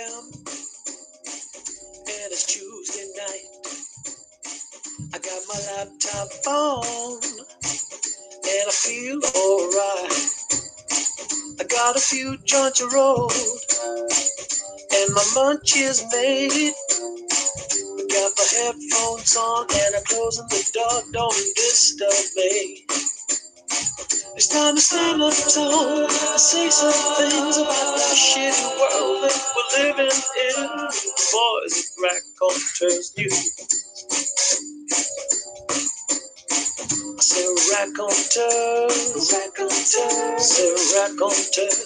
a.m. and it's Tuesday night. I got my laptop on and I feel alright. I got a few joints rolled and my munch is made. I got my headphones on and I'm closing the door. Don't disturb me. It's time to stand up tall and say some things about the shitty world that we're living in. Boys at Raconteurs News. I say raconteurs, raconteurs, say raconteurs,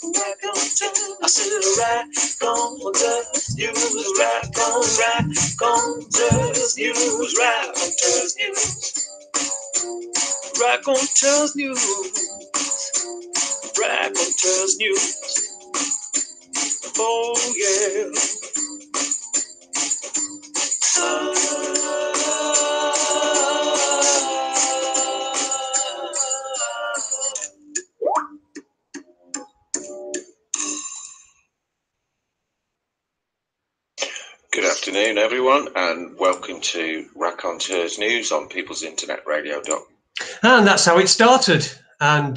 raconteurs. I say raconteurs news, raconteurs news, raconteurs news. Raconteurs News, Raconteurs News, oh yeah. Good afternoon, everyone, and welcome to Raconteurs News on People's Internet Radio. And that's how it started. And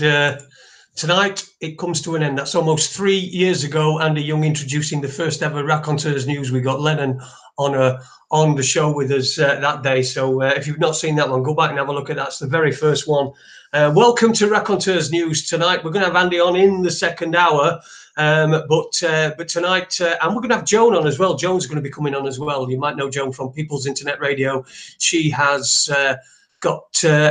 tonight it comes to an end. That's almost 3 years ago. Andy Young introducing the first ever Raconteurs News. We got Lennon on the show with us that day. So if you've not seen that one, go back and have a look at that. It's the very first one. Welcome to Raconteurs News tonight. We're going to have Andy on in the second hour. But tonight, and we're going to have Joan on as well. Joan's going to be coming on as well. You might know Joan from People's Internet Radio. She has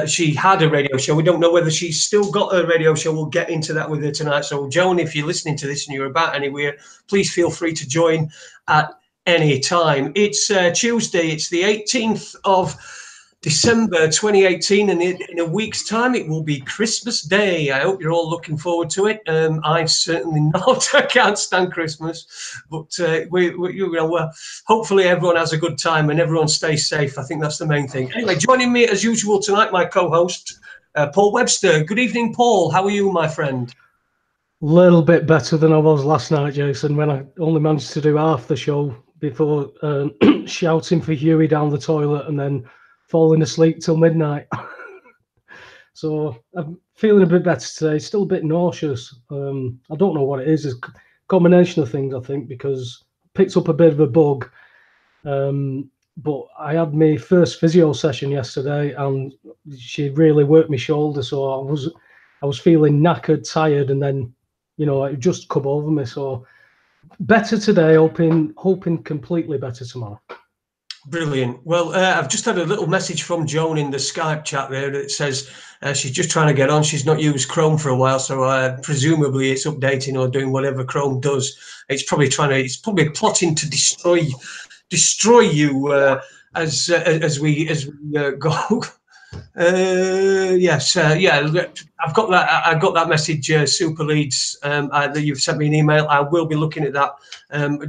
she had a radio show. We don't know whether she's still got a radio show. We'll get into that with her tonight. So Joan, if you're listening to this and you're about anywhere, please feel free to join at any time. It's Tuesday. It's the 18th of December 2018, and in a week's time it will be Christmas Day. I hope you're all looking forward to it. I certainly not. I can't stand Christmas, but hopefully everyone has a good time and everyone stays safe. I think that's the main thing. Anyway, joining me as usual tonight, my co-host Paul Webster. Good evening, Paul. How are you, my friend? A little bit better than I was last night, Jason, when I only managed to do half the show before shouting for Huey down the toilet and then falling asleep till midnight. So I'm feeling a bit better today. Still a bit nauseous. I don't know what it is. It's a combination of things, I think, because I picked up a bit of a bug. But I had my first physio session yesterday and she really worked my shoulder. So I was feeling knackered, tired, and then, you know, it just come over me. So better today, hoping completely better tomorrow. Brilliant. Well, I've just had a little message from Joan in the Skype chat there that says she's just trying to get on. She's not used Chrome for a while, so presumably it's updating or doing whatever Chrome does. It's probably plotting to destroy you as we go. Yes, yeah. I've got that. I got that message, Super Leads. That you've sent me an email. I will be looking at that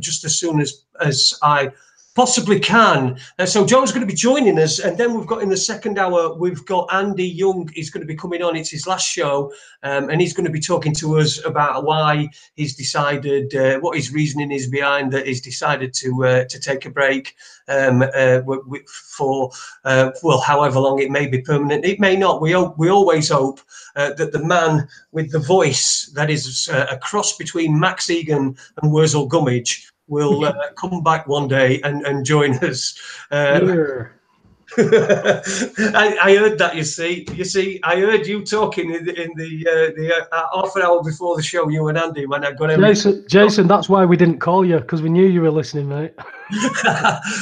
just as soon as I possibly can. So Joan's going to be joining us, and then we've got in the second hour, we've got Andy Young. He's going to be coming on. It's his last show, and he's going to be talking to us about why he's decided, what his reasoning is behind that he's decided to take a break for well, however long it may be permanent. It may not. We always hope that the man with the voice that is a cross between Max Egan and Wurzel Gummidge will come back one day and join us. I heard that. You see, I heard you talking in the half an hour before the show, you and Andy, when I got everything. Jason, that's why we didn't call you, because we knew you were listening, mate.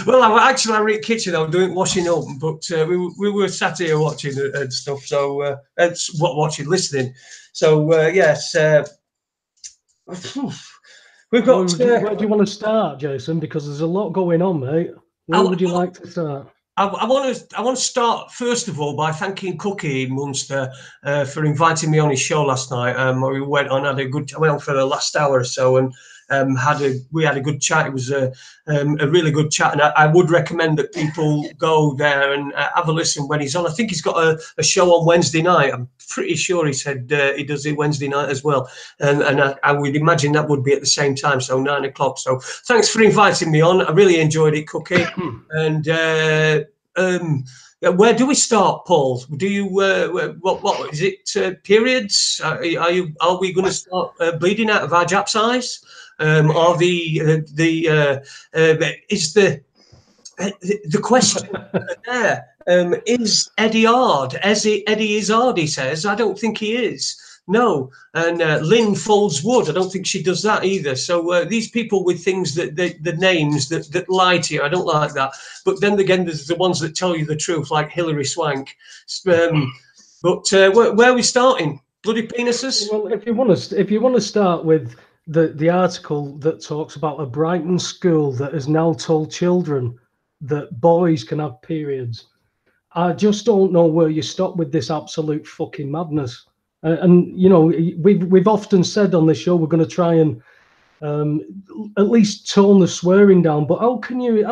Well, I was in the kitchen. I was doing washing up, but we were sat here watching and stuff. So listening. So yes. We've got. Where do you want to start, Jason? Because there's a lot going on, mate. Where would you like to start? I want to start first of all by thanking Cookie in Munster for inviting me on his show last night. We went on, I went on for the last hour or so, and we had a good chat. It was a really good chat, and I would recommend that people go there and have a listen when he's on. I think he's got a show on Wednesday night. I'm pretty sure he said he does it Wednesday night as well, and I would imagine that would be at the same time, so 9 o'clock. So thanks for inviting me on. I really enjoyed it, Cookie. And where do we start, Paul? Do you what is it? Periods? Are we going to start bleeding out of our Jap's eyes? Or is the question there? Is Eddie hard? Eddie is hard, he says. I don't think he is. No. And Lynn folds wood. I don't think she does that either. So these people with things the names that lie to you, I don't like that. But then again, there's the ones that tell you the truth, like Hilary Swank. But where are we starting? Bloody penises? Well, if you want to start with the article that talks about a Brighton school that has now told children that boys can have periods, I just don't know where you stop with this absolute fucking madness. And you know, we've often said on this show we're going to try and at least tone the swearing down. But how can you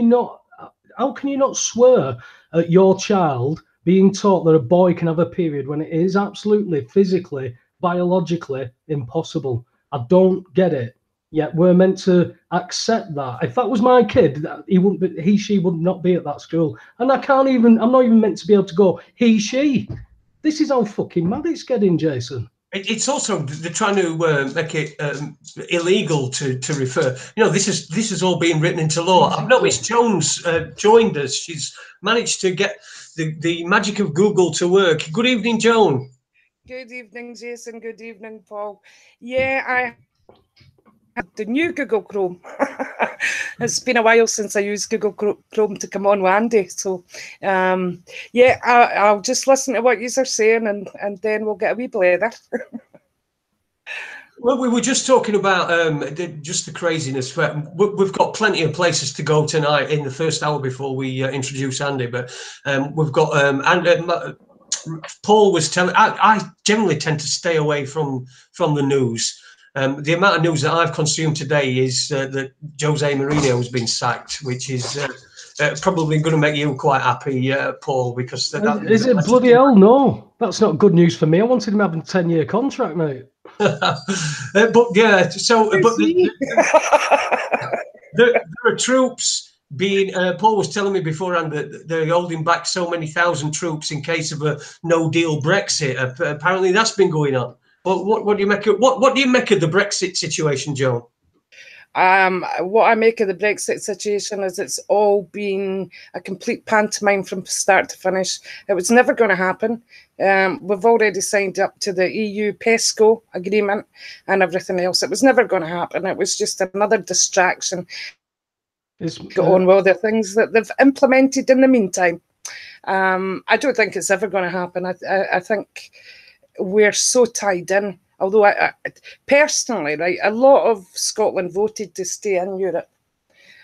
not swear at your child being taught that a boy can have a period when it is absolutely physically, biologically impossible? I don't get it. Yet we're meant to accept that. If that was my kid, she would not be at that school. And I'm not even meant to be able to go she. This is how fucking mad it's getting, Jason. It's also, they're trying to make it illegal to refer. You know, this is all being written into law. I've noticed Joan's joined us. She's managed to get the magic of Google to work. Good evening, Joan. Good evening, Jason. Good evening, Paul. Yeah, I have the new Google Chrome. It's been a while since I used Google Chrome to come on with Andy. So, yeah, I'll just listen to what you are saying and then we'll get a wee blather. Well, we were just talking about just the craziness. We've got plenty of places to go tonight in the first hour before we introduce Andy. But we've got Paul was telling. I generally tend to stay away from the news. The amount of news that I've consumed today is that Jose Mourinho has been sacked, which is probably going to make you quite happy, Paul, because is it bloody hell? No, that's not good news for me. I wanted him having a 10-year contract, mate. But yeah, so but there are troops being. Paul was telling me beforehand that they're holding back so many thousand troops in case of a no-deal Brexit. Apparently, that's been going on. But what do you make of what do you make of the Brexit situation, Joan? What I make of the Brexit situation is it's all been a complete pantomime from start to finish. It was never going to happen. We've already signed up to the EU PESCO agreement and everything else. It was never going to happen. It was just another distraction. Go on with other things that they've implemented in the meantime. I don't think it's ever going to happen. I think we're so tied in. Although I personally, right, a lot of Scotland voted to stay in Europe.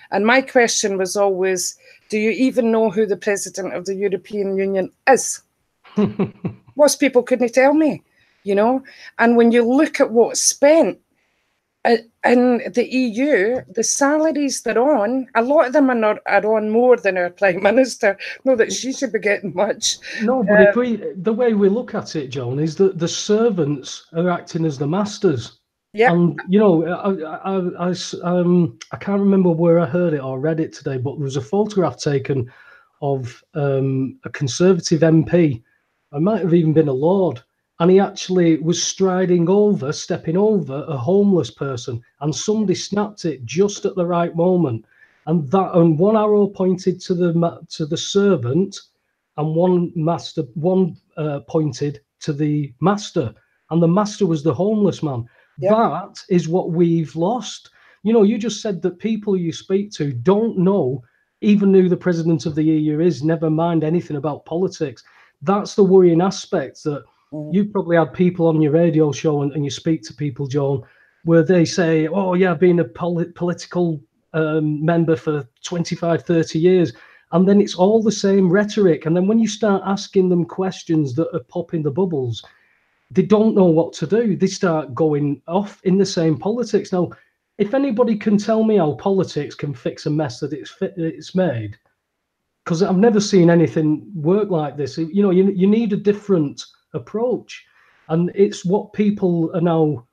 And my question was always, do you even know who the president of the European Union is? Most people couldn't tell me, you know. And when you look at what's spent in the EU, the salaries they're on, a lot of them are on more than our Prime Minister. Not that she should be getting much. No, but the way we look at it, John, is that the servants are acting as the masters. Yeah. And, you know, I can't remember where I heard it or read it today, but there was a photograph taken of a Conservative MP. It might have even been a Lord. And he actually was stepping over a homeless person, and somebody snapped it just at the right moment. And one arrow pointed to the servant, and one pointed to the master, and the master was the homeless man. Yep. That is what we've lost. You know, you just said that people you speak to don't know even who the president of the EU is, never mind anything about politics. That's the worrying aspect, that you've probably had people on your radio show and you speak to people, John, where they say, oh, yeah, I've been a political member for 25, 30 years. And then it's all the same rhetoric. And then when you start asking them questions that are popping the bubbles, they don't know what to do. They start going off in the same politics. Now, if anybody can tell me how politics can fix a mess that it's made, because I've never seen anything work like this. You know, you need a different approach, and it's what people are now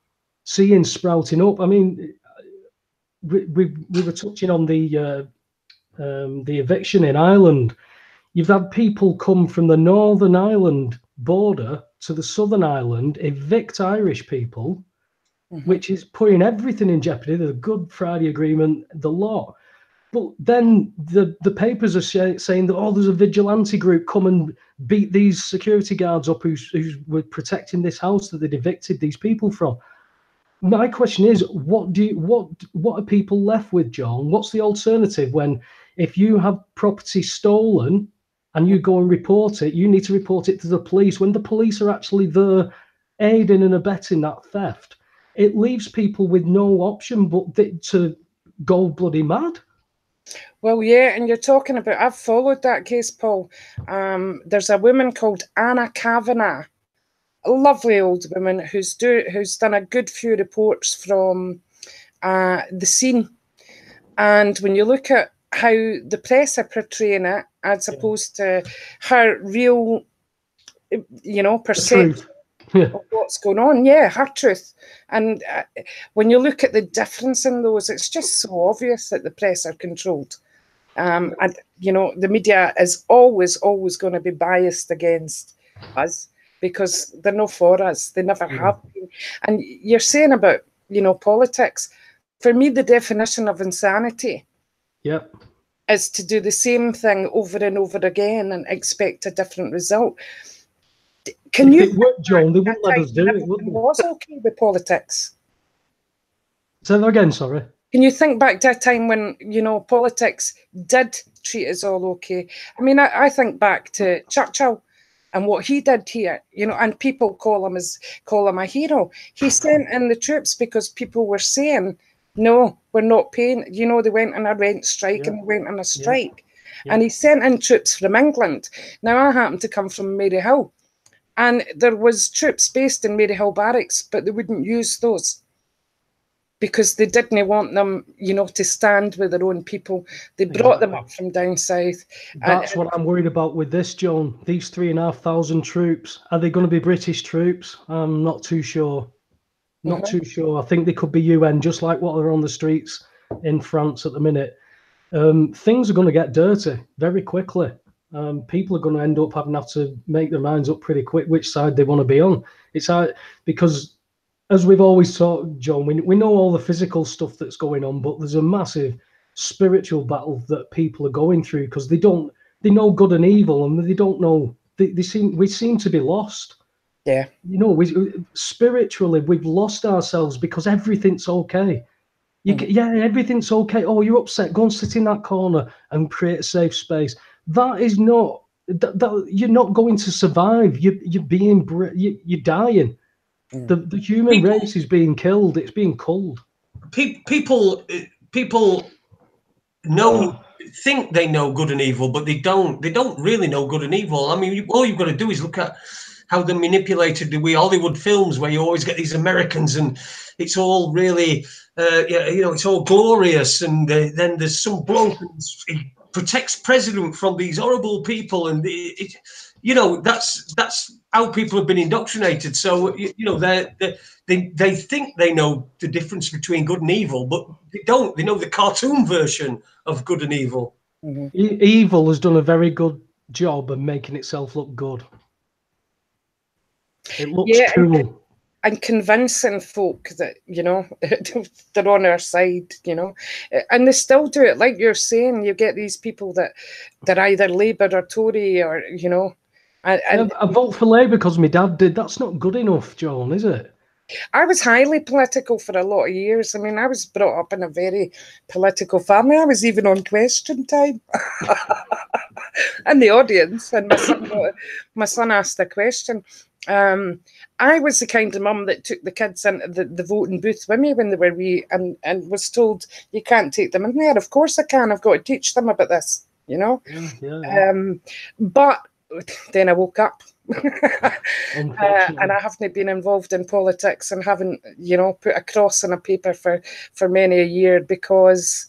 seeing sprouting up. I mean, we were touching on the eviction in Ireland. You've had people come from the Northern Ireland border to the Southern Ireland, evict Irish people, which is putting everything in jeopardy, the Good Friday Agreement, the lot. But then the papers are saying that, oh, there's a vigilante group come and beat these security guards up who were protecting this house that they'd evicted these people from. My question is, what are people left with, John? What's the alternative when, if you have property stolen and you go and report it, you need to report it to the police when the police are actually there aiding and abetting that theft? It leaves people with no option but to go bloody mad. Well, yeah, and you're talking about, I've followed that case, Paul. There's a woman called Anna Kavanagh, a lovely old woman who's done a good few reports from the scene. And when you look at how the press are portraying it, as opposed to her real, you know, perception of what's going on, her truth. And when you look at the difference in those, it's just so obvious that the press are controlled. And, you know, the media is always going to be biased against us because they're not for us. They never have been. And you're saying about, you know, politics. For me, the definition of insanity is to do the same thing over and over again and expect a different result. Can you, Joan, they wouldn't let us do it, would they? Was okay with politics. Say that again, sorry. Can you think back to a time when, you know, politics did treat us all okay? I mean, I think back to Churchill and what he did here, you know, and people call him a hero. He sent in the troops because people were saying, no, we're not paying. You know, they went on a rent strike and they went on a strike. And he sent in troops from England. Now, I happen to come from Maryhill, and there was troops based in Maryhill barracks, but they wouldn't use those because they didn't want them, you know, to stand with their own people. They brought them up from down south. That's what I'm worried about with this, Joan. These 3,500 troops, are they going to be British troops? I'm not too sure. Not too sure. I think they could be UN, just like what are on the streets in France at the minute. Things are going to get dirty very quickly. People are going to end up having to make their minds up pretty quick which side they want to be on. It's because, as we've always talked, John, we know all the physical stuff that's going on, but there's a massive spiritual battle that people are going through because they know good and evil, and they don't know. We seem to be lost. Yeah, you know, spiritually we've lost ourselves because everything's okay. Everything's okay. Oh, you're upset. Go and sit in that corner and create a safe space. That is not. That you're not going to survive. You're dying. The human race is being killed. It's being culled. People think they know good and evil, but they don't. They don't really know good and evil. I mean, all you've got to do is look at how they're manipulated the way Hollywood films, where you always get these Americans and it's all really, you know, it's all glorious. And then there's some bloke who protects president from these horrible people. And, you know, that's how people have been indoctrinated. So, you know, they think they know the difference between good and evil, but they don't. They know the cartoon version of good and evil. Evil has done a very good job of making itself look good. It looks cool. And convincing folk that, you know, they're on our side, you know. And they still do it. Like you're saying, you get these people that they're either Labour or Tory or, you know. And I vote for Labour because my dad did. That's not good enough, Joan, is it? I was highly political for a lot of years. I mean, I was brought up in a very political family. I was even on Question Time in the audience, and my son asked a question. I was the kind of mum that took the kids into the voting booth with me when they were wee, and was told, you can't take them in there. Of course I can. I've got to teach them about this, you know. But then I woke up And I haven't been involved in politics and haven't, you know, put a cross on a paper for many a year, because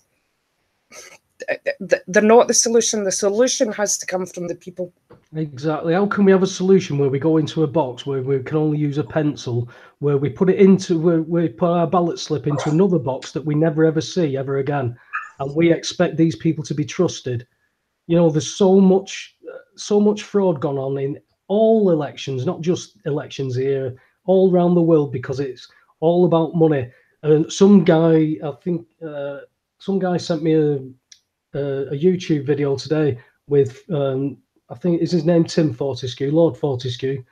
they're not the solution. The solution has to come from the people. Exactly. How can we have a solution where we go into a box where we can only use a pencil, where we put it into, where we put our ballot slip into another box that we never ever see ever again, and we expect these people to be trusted? You know, there's so much fraud gone on in all elections, not just elections here, all around the world, because it's all about money. And some guy, I think, some guy sent me a YouTube video today with, I think is his name, Tim Fortescue, Lord Fortescue,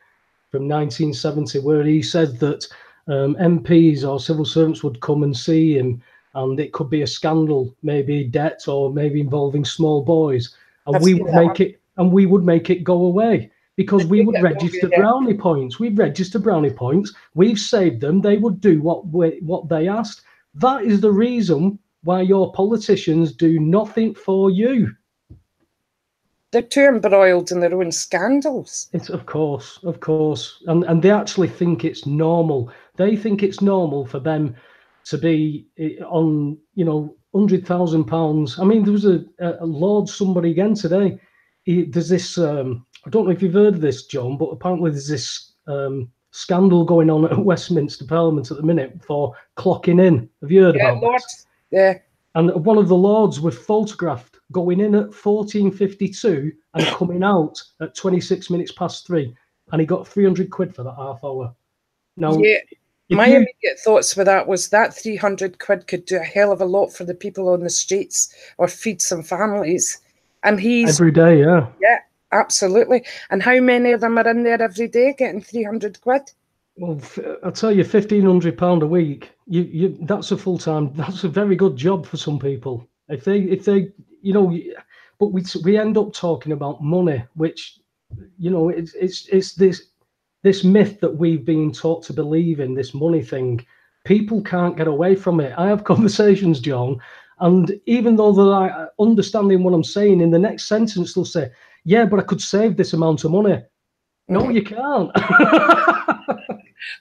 from 1970, where he said that MPs or civil servants would come and see him, and it could be a scandal, maybe debt or maybe involving small boys, and we would make it go away, because we would register brownie points. We'd register brownie points. We've saved them. They would do what they asked. That is the reason why your politicians do nothing for you. They're too embroiled in their own scandals. It's of course, and they actually think it's normal. They think it's normal for them to be on, you know, £100,000. I mean, there was a Lord somebody again today. There's this. I don't know if you've heard of this, John, but apparently there's this scandal going on at Westminster Parliament at the minute for clocking in. Have you heard about Lord. this? Yeah. And one of the lords was photographed going in at 14:52 and coming out at 26 minutes past 3, and he got 300 quid for that half hour. Now, yeah, my immediate thoughts with that was that 300 quid could do a hell of a lot for the people on the streets or feed some families. And he's every day, yeah. Yeah, absolutely. And how many of them are in there every day getting 300 quid? Well, I'll tell you, £1,500 a week. That's a full-time. That's a very good job for some people. If they, you know, but we end up talking about money, which, you know, it's this myth that we've been taught to believe in, this money thing. People can't get away from it. I have conversations, John, and even though they're like understanding what I'm saying, in the next sentence they'll say, "Yeah, but I could save this amount of money." No, you can't.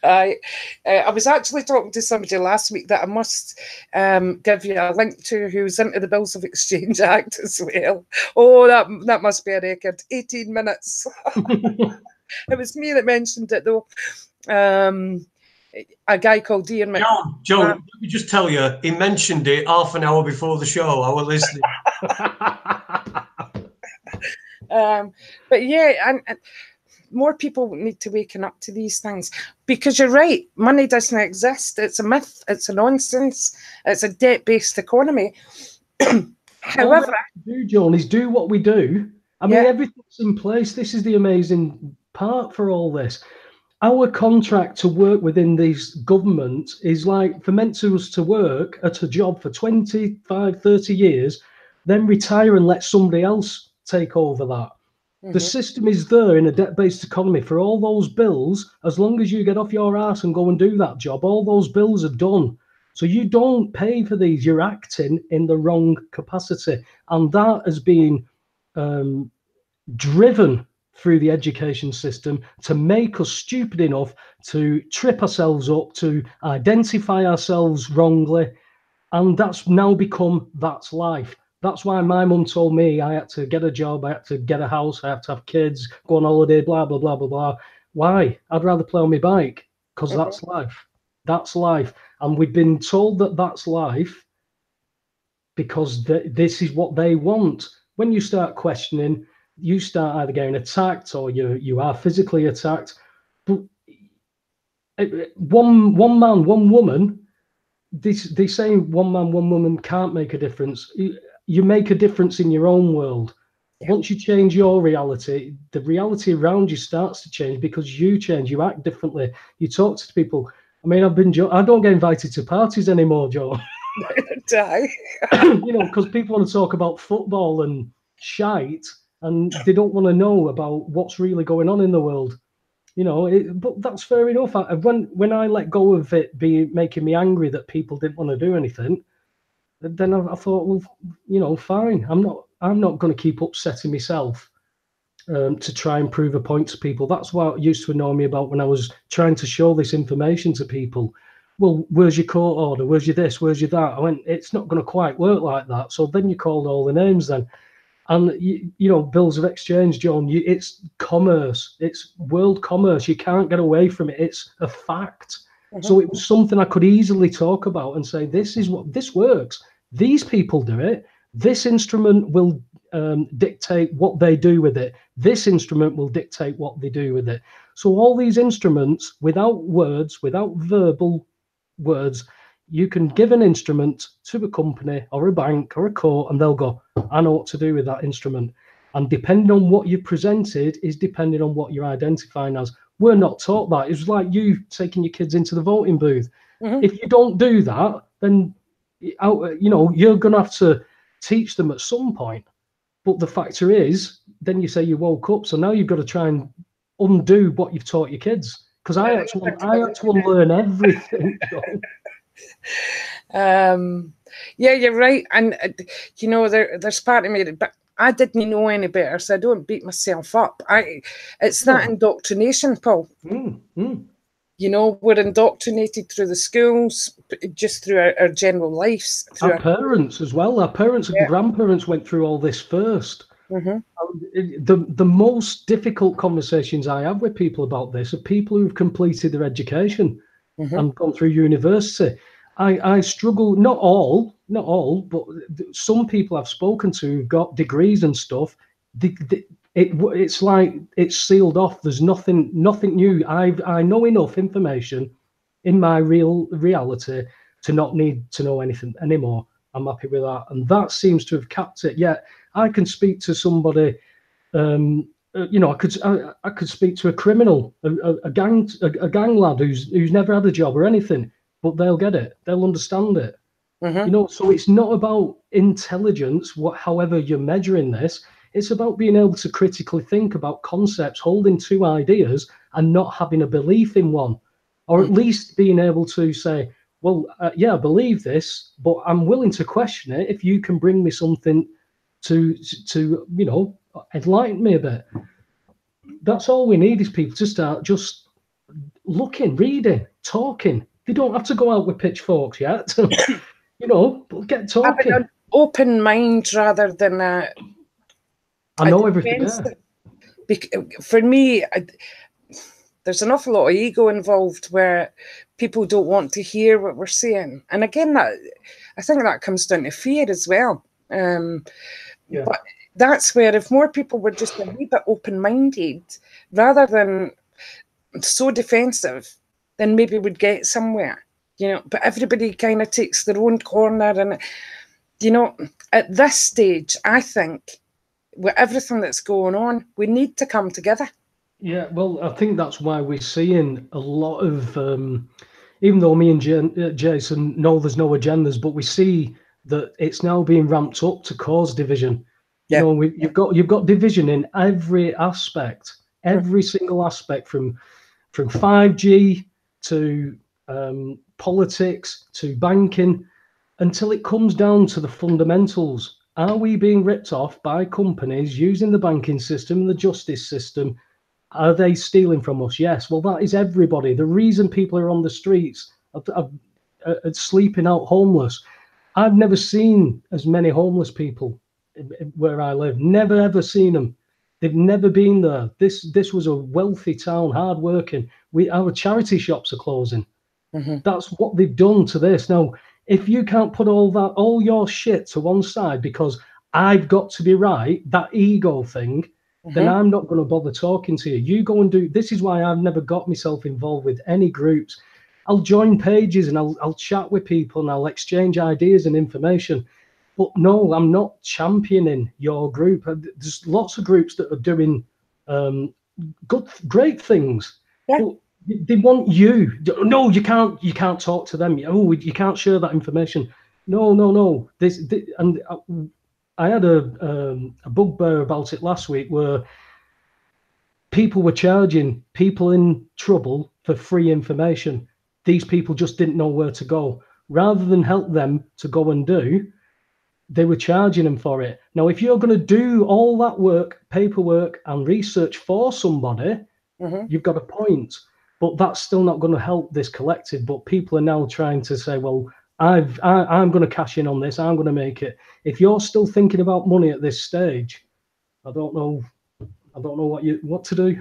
I was actually talking to somebody last week that I must give you a link to, who's into the Bills of Exchange Act as well. Oh, that must be a record. 18 minutes. It was me that mentioned it, though. A guy called Ian. Joan, let me just tell you, he mentioned it half an hour before the show. I was listening. But yeah, and more people need to waken up to these things, because you're right, money doesn't exist. It's a myth. It's a nonsense. It's a debt-based economy. However, do, John, is do what we do. I mean, everything's in place. This is the amazing part for all this. Our contract to work within these governments is like for meant to us to work at a job for 25, 30 years, then retire and let somebody else take over that. The system is there in a debt-based economy for all those bills. As long as you get off your ass and go and do that job, all those bills are done. So you don't pay for these. You're acting in the wrong capacity. And that has been driven through the education system to make us stupid enough to trip ourselves up, to identify ourselves wrongly. And that's now become, that's life. That's why my mum told me I had to get a job, I had to get a house, I have to have kids, go on holiday, blah, blah, blah, blah, blah. Why? I'd rather play on my bike, because that's life. That's life. And we've been told that that's life because this is what they want. When you start questioning, you start either getting attacked or you are physically attacked. But one man, one woman, they say one man, one woman can't make a difference. You make a difference in your own world. Once you change your reality, the reality around you starts to change because you change, you act differently, you talk to people. I mean, I don't get invited to parties anymore, Joe. You know, because people want to talk about football and shite, and they don't want to know about what's really going on in the world. You know, but that's fair enough. When I let go of it making me angry that people didn't want to do anything, then I thought, well, you know, fine. I'm not going to keep upsetting myself to try and prove a point to people. That's what used to annoy me about when I was trying to show this information to people. Well, where's your court order? Where's your this? Where's your that? I went, it's not going to quite work like that. So then you called all the names then. And, you know, bills of exchange, John, it's commerce. It's world commerce. You can't get away from it. It's a fact. So it was something I could easily talk about and say, this is what, this works. These people do it. This instrument will dictate what they do with it. This instrument will dictate what they do with it. So all these instruments, without words, without verbal words, you can give an instrument to a company or a bank or a court, and they'll go, I know what to do with that instrument. And depending on what you presented is depending on what you're identifying as. We're not taught that. It's like you taking your kids into the voting booth. If you don't do that, then you know, you're going to have to teach them at some point. But the factor is, then you say you woke up, so now you've got to try and undo what you've taught your kids. Because I had to unlearn everything. Yeah, you're right. And you know, there's part of me, but I didn't know any better, so I don't beat myself up. It's that indoctrination, Paul. You know, we're indoctrinated through the schools, just through our general lives. Our parents as well. Our parents and grandparents went through all this first. The most difficult conversations I have with people about this are people who've completed their education and gone through university. I struggle, not all, but some people I've spoken to who've got degrees and stuff. It's like it's sealed off. There's nothing new. I know enough information in my reality to not need to know anything anymore. I'm happy with that, and that seems to have capped it. Yet I can speak to somebody. You know, I could speak to a criminal, a gang lad who's never had a job or anything, but they'll get it. They'll understand it. You know, so it's not about intelligence. However you're measuring this. It's about being able to critically think about concepts, holding two ideas and not having a belief in one, or at least being able to say, well, yeah, I believe this, but I'm willing to question it if you can bring me something to you know, enlighten me a bit. That's all we need is people to start just looking, reading, talking. They don't have to go out with pitchforks yet, you know, but get talking. Having an open mind rather than I know everything. For me, there's an awful lot of ego involved where people don't want to hear what we're saying. And again, I think that comes down to fear as well. But that's where if more people were just a wee bit open-minded, rather than so defensive, then maybe we'd get somewhere. You know, but everybody kind of takes their own corner. And, you know, at this stage, I think, with everything that's going on, we need to come together. Yeah, well, I think that's why we're seeing a lot of, even though me and Jason know there's no agendas, but we see that it's now being ramped up to cause division. You know, you've got division in every aspect, every single aspect, from 5G to politics to banking, until it comes down to the fundamentals. Are we being ripped off by companies using the banking system and the justice system? Are they stealing from us? Yes. Well, that is everybody. The reason people are on the streets, sleeping out homeless. I've never seen as many homeless people where I live. Never, ever seen them. They've never been there. This was a wealthy town, hardworking. Our charity shops are closing. That's what they've done to this. Now, if you can't put all your shit to one side because I've got to be right, that ego thing, then I'm not going to bother talking to you. You go and do. This is why I've never got myself involved with any groups. I'll join pages and I'll chat with people and I'll exchange ideas and information. But no, I'm not championing your group. There's lots of groups that are doing great things. But they want you. No, you can't talk to them. Oh, you can't share that information. No. And I had a bugbear about it last week where people were charging people in trouble for free information. These people just didn't know where to go. Rather than help them to go and do, they were charging them for it. Now, if you're going to do all that work, paperwork and research for somebody, you've got a point. But that's still not going to help this collective. But people are now trying to say, well, I'm going to cash in on this. I'm going to make it. If you're still thinking about money at this stage, I don't know what to do.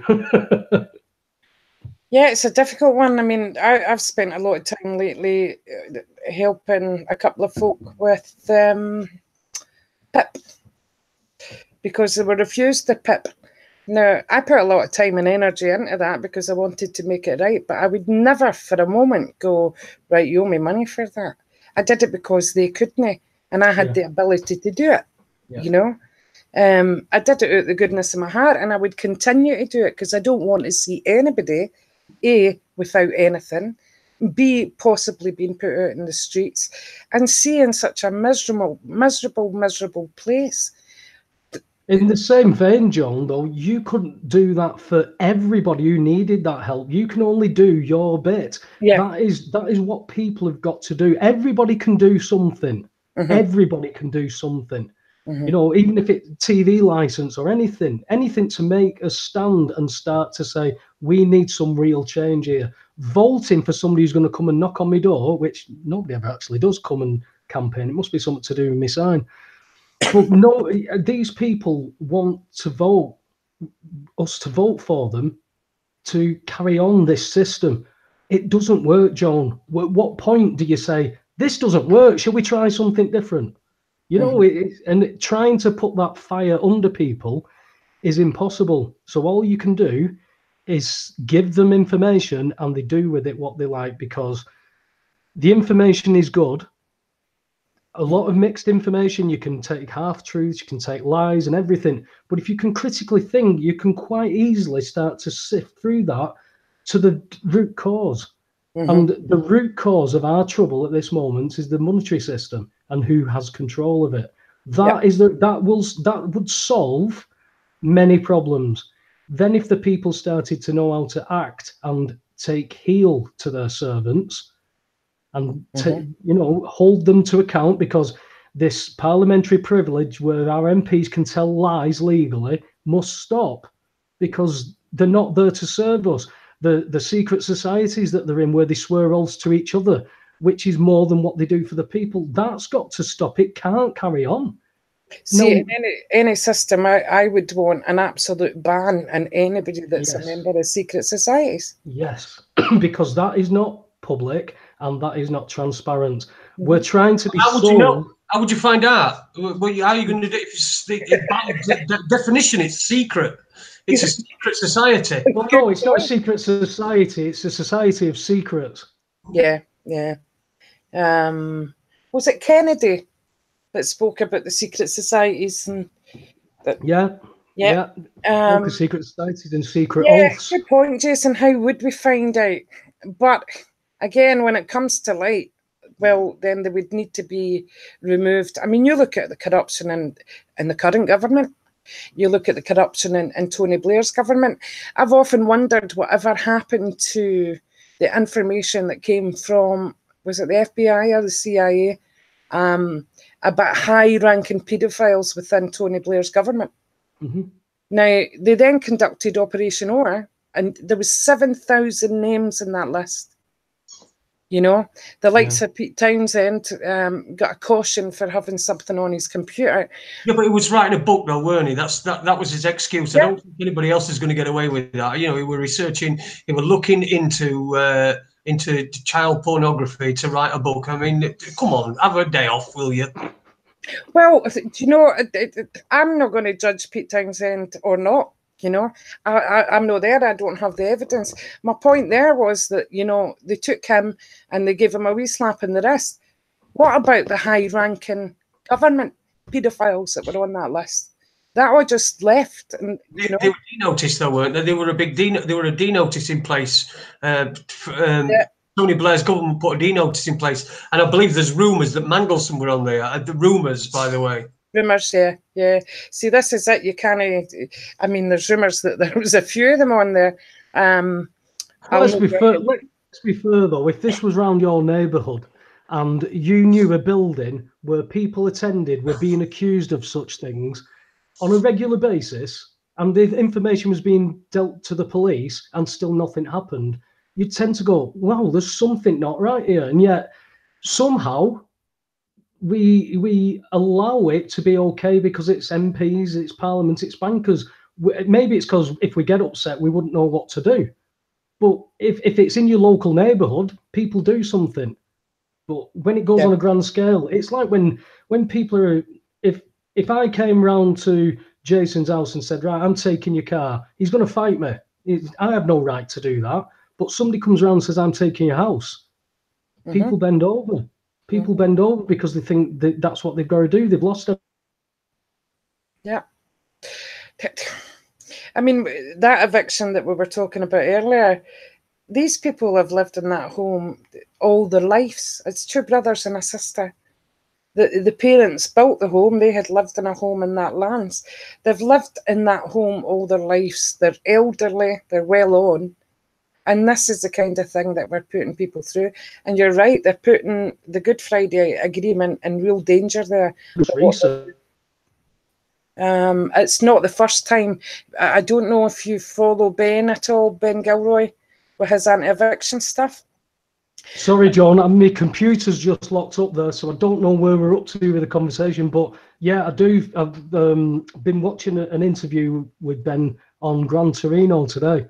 Yeah, it's a difficult one. I mean, I've spent a lot of time lately helping a couple of folk with PIP because they were refused the PIP. Now, I put a lot of time and energy into that because I wanted to make it right, but I would never for a moment go, right, you owe me money for that. I did it because they couldn't, and I had the ability to do it, you know. I did it out of the goodness of my heart, and I would continue to do it because I don't want to see anybody, A, without anything, B, possibly being put out in the streets, and C, in such a miserable place. In the same vein, John, though, you couldn't do that for everybody who needed that help. You can only do your bit. Yeah. That is what people have got to do. Everybody can do something. Everybody can do something. You know, even if it's TV license or anything to make a stand and start to say, we need some real change here. Voting for somebody who's going to come and knock on my door, which nobody ever actually does come and campaign. It must be something to do with my sign. But no, these people want to vote, us to vote for them to carry on this system. It doesn't work, Joan. At what point do you say, this doesn't work, shall we try something different? You know, and trying to put that fire under people is impossible. So all you can do is give them information and they do with it what they like, because the information is good. A lot of mixed information, you can take half-truths, you can take lies and everything. But if you can critically think, you can quite easily start to sift through that to the root cause. And the root cause of our trouble at this moment is the monetary system and who has control of it. That would solve many problems. Then if the people started to know how to act and take heel to their servants, and you know, hold them to account, because this parliamentary privilege where our MPs can tell lies legally must stop, because they're not there to serve us. The secret societies that they're in, where they swear oaths to each other, which is more than what they do for the people, that's got to stop. It can't carry on. See, in any system, I would want an absolute ban on anybody that's a member of secret societies. Yes, because that is not public and that is not transparent. We're trying to be. How would you know? How would you find out? How are you going to do it? By definition, it's secret. It's a secret society. Well, no, it's not a secret society. It's a society of secrets. Yeah. Was it Kennedy that spoke about the secret societies and that? Yeah. Secret societies and secret oaths. Good point, Jason. How would we find out? But again, when it comes to light, well, then they would need to be removed. I mean, you look at the corruption in the current government. You look at the corruption in Tony Blair's government. I've often wondered whatever happened to the information that came from, was it the FBI or the CIA, about high-ranking paedophiles within Tony Blair's government. Now, they then conducted Operation Aura, and there was 7,000 names in that list. You know, the likes of Pete Townsend got a caution for having something on his computer. Yeah, but he was writing a book, though, weren't he? That was his excuse. I don't think anybody else is going to get away with that. You know, he were researching, he were looking into child pornography to write a book. I mean, come on, have a day off, will you? Well, you know, I'm not going to judge Pete Townsend or not. You know, I'm not there. I don't have the evidence. My point there was that, you know, they took him and they gave him a wee slap in the wrist. What about the high-ranking government paedophiles that were on that list? That were just left. And you know, they were denoticed, though, weren't they? They were a big they were a denotice in place. Tony Blair's government put a denotice in place, and I believe there's rumours that Mandelson were on there. The rumours, by the way. Rumours, yeah. See, this is it. You can't. I mean, there's rumours that there was a few of them on there. Let's be fair, though. If this was round your neighbourhood and you knew a building where people attended were being accused of such things on a regular basis, and the information was being dealt to the police and still nothing happened, you'd tend to go, wow, there's something not right here. And yet somehow we allow it to be okay because it's MPs, it's Parliament, it's bankers. Maybe it's because if we get upset, we wouldn't know what to do. But if it's in your local neighbourhood, people do something. But when it goes on a grand scale, it's like when people are, if I came round to Jason's house and said, right, I'm taking your car, he's going to fight me. I have no right to do that. But somebody comes around and says, I'm taking your house. People bend over. People bend over because they think that's what they've got to do. They've lost it. Yeah. I mean, that eviction that we were talking about earlier, these people have lived in that home all their lives. It's two brothers and a sister. The parents built the home. They had lived in a home in that lands. They've lived in that home all their lives. They're elderly. They're well on. And this is the kind of thing that we're putting people through. And you're right, they're putting the Good Friday Agreement in real danger there. It's not the first time. I don't know if you follow Ben at all, Ben Gilroy, with his anti-eviction stuff. Sorry, John, my computer's just locked up there, so I don't know where we're up to with the conversation. But yeah, I do. I've been watching an interview with Ben on Gran Torino today,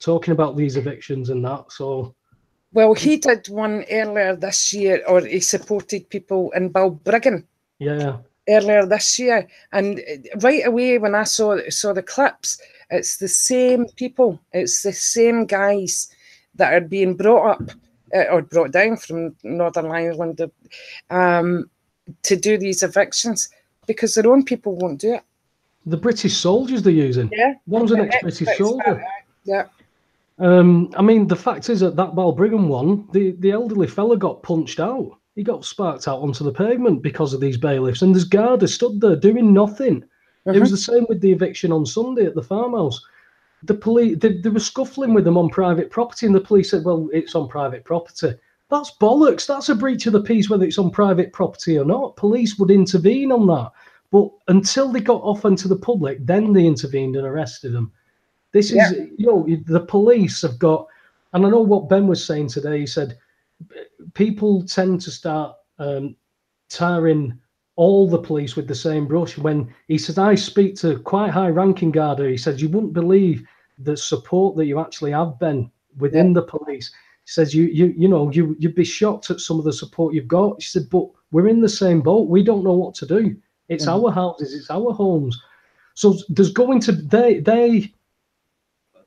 talking about these evictions and that. So, well, he did one earlier this year, or he supported people in Balbriggan. Yeah. Earlier this year, and right away when I saw the clips, it's the same people, it's the same guys that are being brought up or brought down from Northern Ireland to do these evictions because their own people won't do it. The British soldiers they're using. Yeah. One's an ex-British soldier. Yeah. I mean, the fact is that Balbriggan one, the elderly fella got punched out. He got sparked out onto the pavement because of these bailiffs, and there's guards stood there doing nothing. It was the same with the eviction on Sunday at the farmhouse. The police, they were scuffling with them on private property, and the police said, well, it's on private property. That's bollocks. That's a breach of the peace, whether it's on private property or not. Police would intervene on that. But until they got off into the public, then they intervened and arrested them. This is, the police have got, and I know what Ben was saying today, he said, people tend to start tarring all the police with the same brush. When he says, I speak to quite high-ranking Garda, he says, you wouldn't believe the support that you actually have, Ben, within the police. He says, you'd be shocked at some of the support you've got. She said, but we're in the same boat. We don't know what to do. It's our houses, it's our homes. So there's going to, they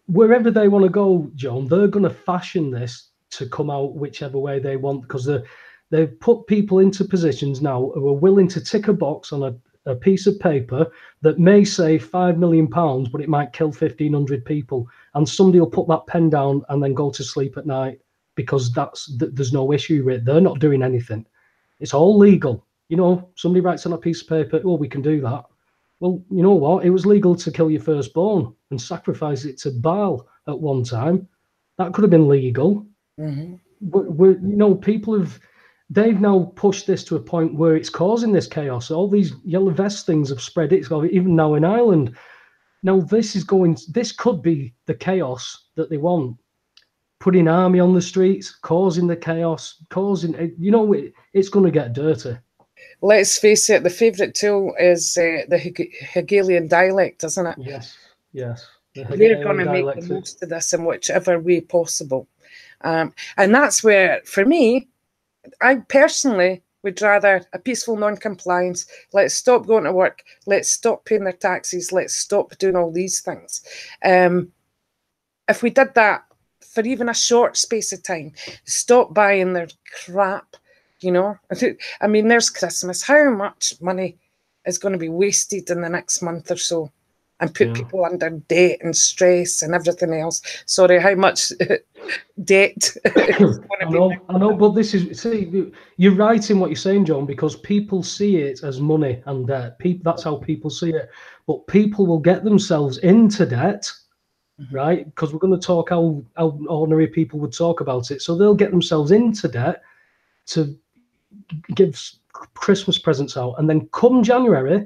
wherever they want to go, John, they're going to fashion this to come out whichever way they want, because they've put people into positions now who are willing to tick a box on a piece of paper that may say £5 million, but it might kill 1,500 people. And somebody will put that pen down and then go to sleep at night because there's no issue with it. They're not doing anything. It's all legal. Somebody writes on a piece of paper, oh, we can do that. Well, you know what? It was legal to kill your firstborn and sacrifice it to Baal at one time. That could have been legal. People they've now pushed this to a point where it's causing this chaos. All these yellow vest things have spread it, even now in Ireland. Now this could be the chaos that they want. Putting army on the streets, causing the chaos, it's going to get dirty. Let's face it, the favourite tool is the Hegelian dialect, isn't it? Yes. We're going to make the most of this in whichever way possible. And that's where, for me, I personally would rather a peaceful non-compliance. Let's stop going to work. Let's stop paying their taxes. Let's stop doing all these things. If we did that for even a short space of time, stop buying their crap, I mean, there's Christmas. How much money is going to be wasted in the next month or so and put people under debt and stress and everything else? Sorry, how much debt is going to be? I know, but you're right in what you're saying, John, because people see it as money and debt. That's how people see it. But people will get themselves into debt, right? Because we're going to talk how ordinary people would talk about it. So they'll get themselves into debt to give Christmas presents out, and then come January,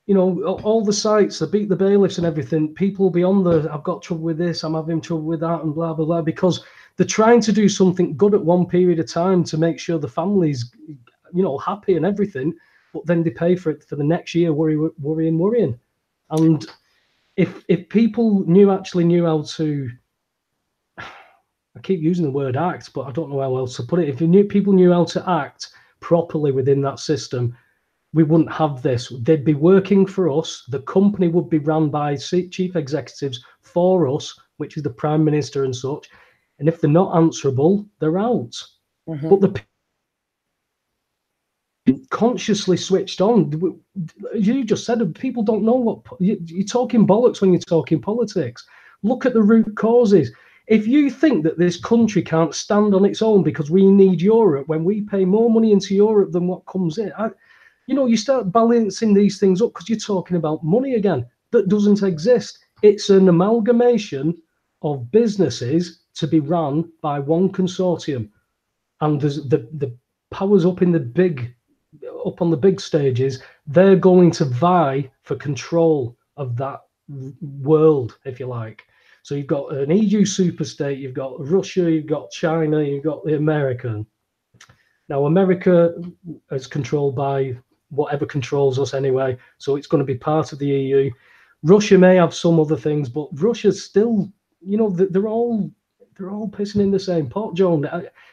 you know, all the sites, they beat the bailiffs and everything. People will be on the, I've got trouble with this, I'm having trouble with that, and blah, blah, blah, because they're trying to do something good at one period of time to make sure the family's, you know, happy and everything, but then they pay for it for the next year, worrying. And if people actually knew how to, I keep using the word act, but I don't know how else to put it. If people knew how to act properly within that system, we wouldn't have this. They'd be working for us. The company would be run by chief executives for us, which is the prime minister and such. And if they're not answerable, they're out. Mm-hmm. But the consciously switched on. You just said people don't know what you're talking bollocks when you're talking politics. Look at the root causes. If you think that this country can't stand on its own because we need Europe, when we pay more money into Europe than what comes in, you know, you start balancing these things up because you're talking about money again that doesn't exist. It's an amalgamation of businesses to be run by one consortium, and there's the powers up on the big stages. They're going to vie for control of that world, if you like. So you've got an EU superstate, you've got Russia, you've got China, you've got the American. Now, America is controlled by whatever controls us anyway, so it's going to be part of the EU. Russia may have some other things, but Russia's still, you know, they're all pissing in the same pot, Joan.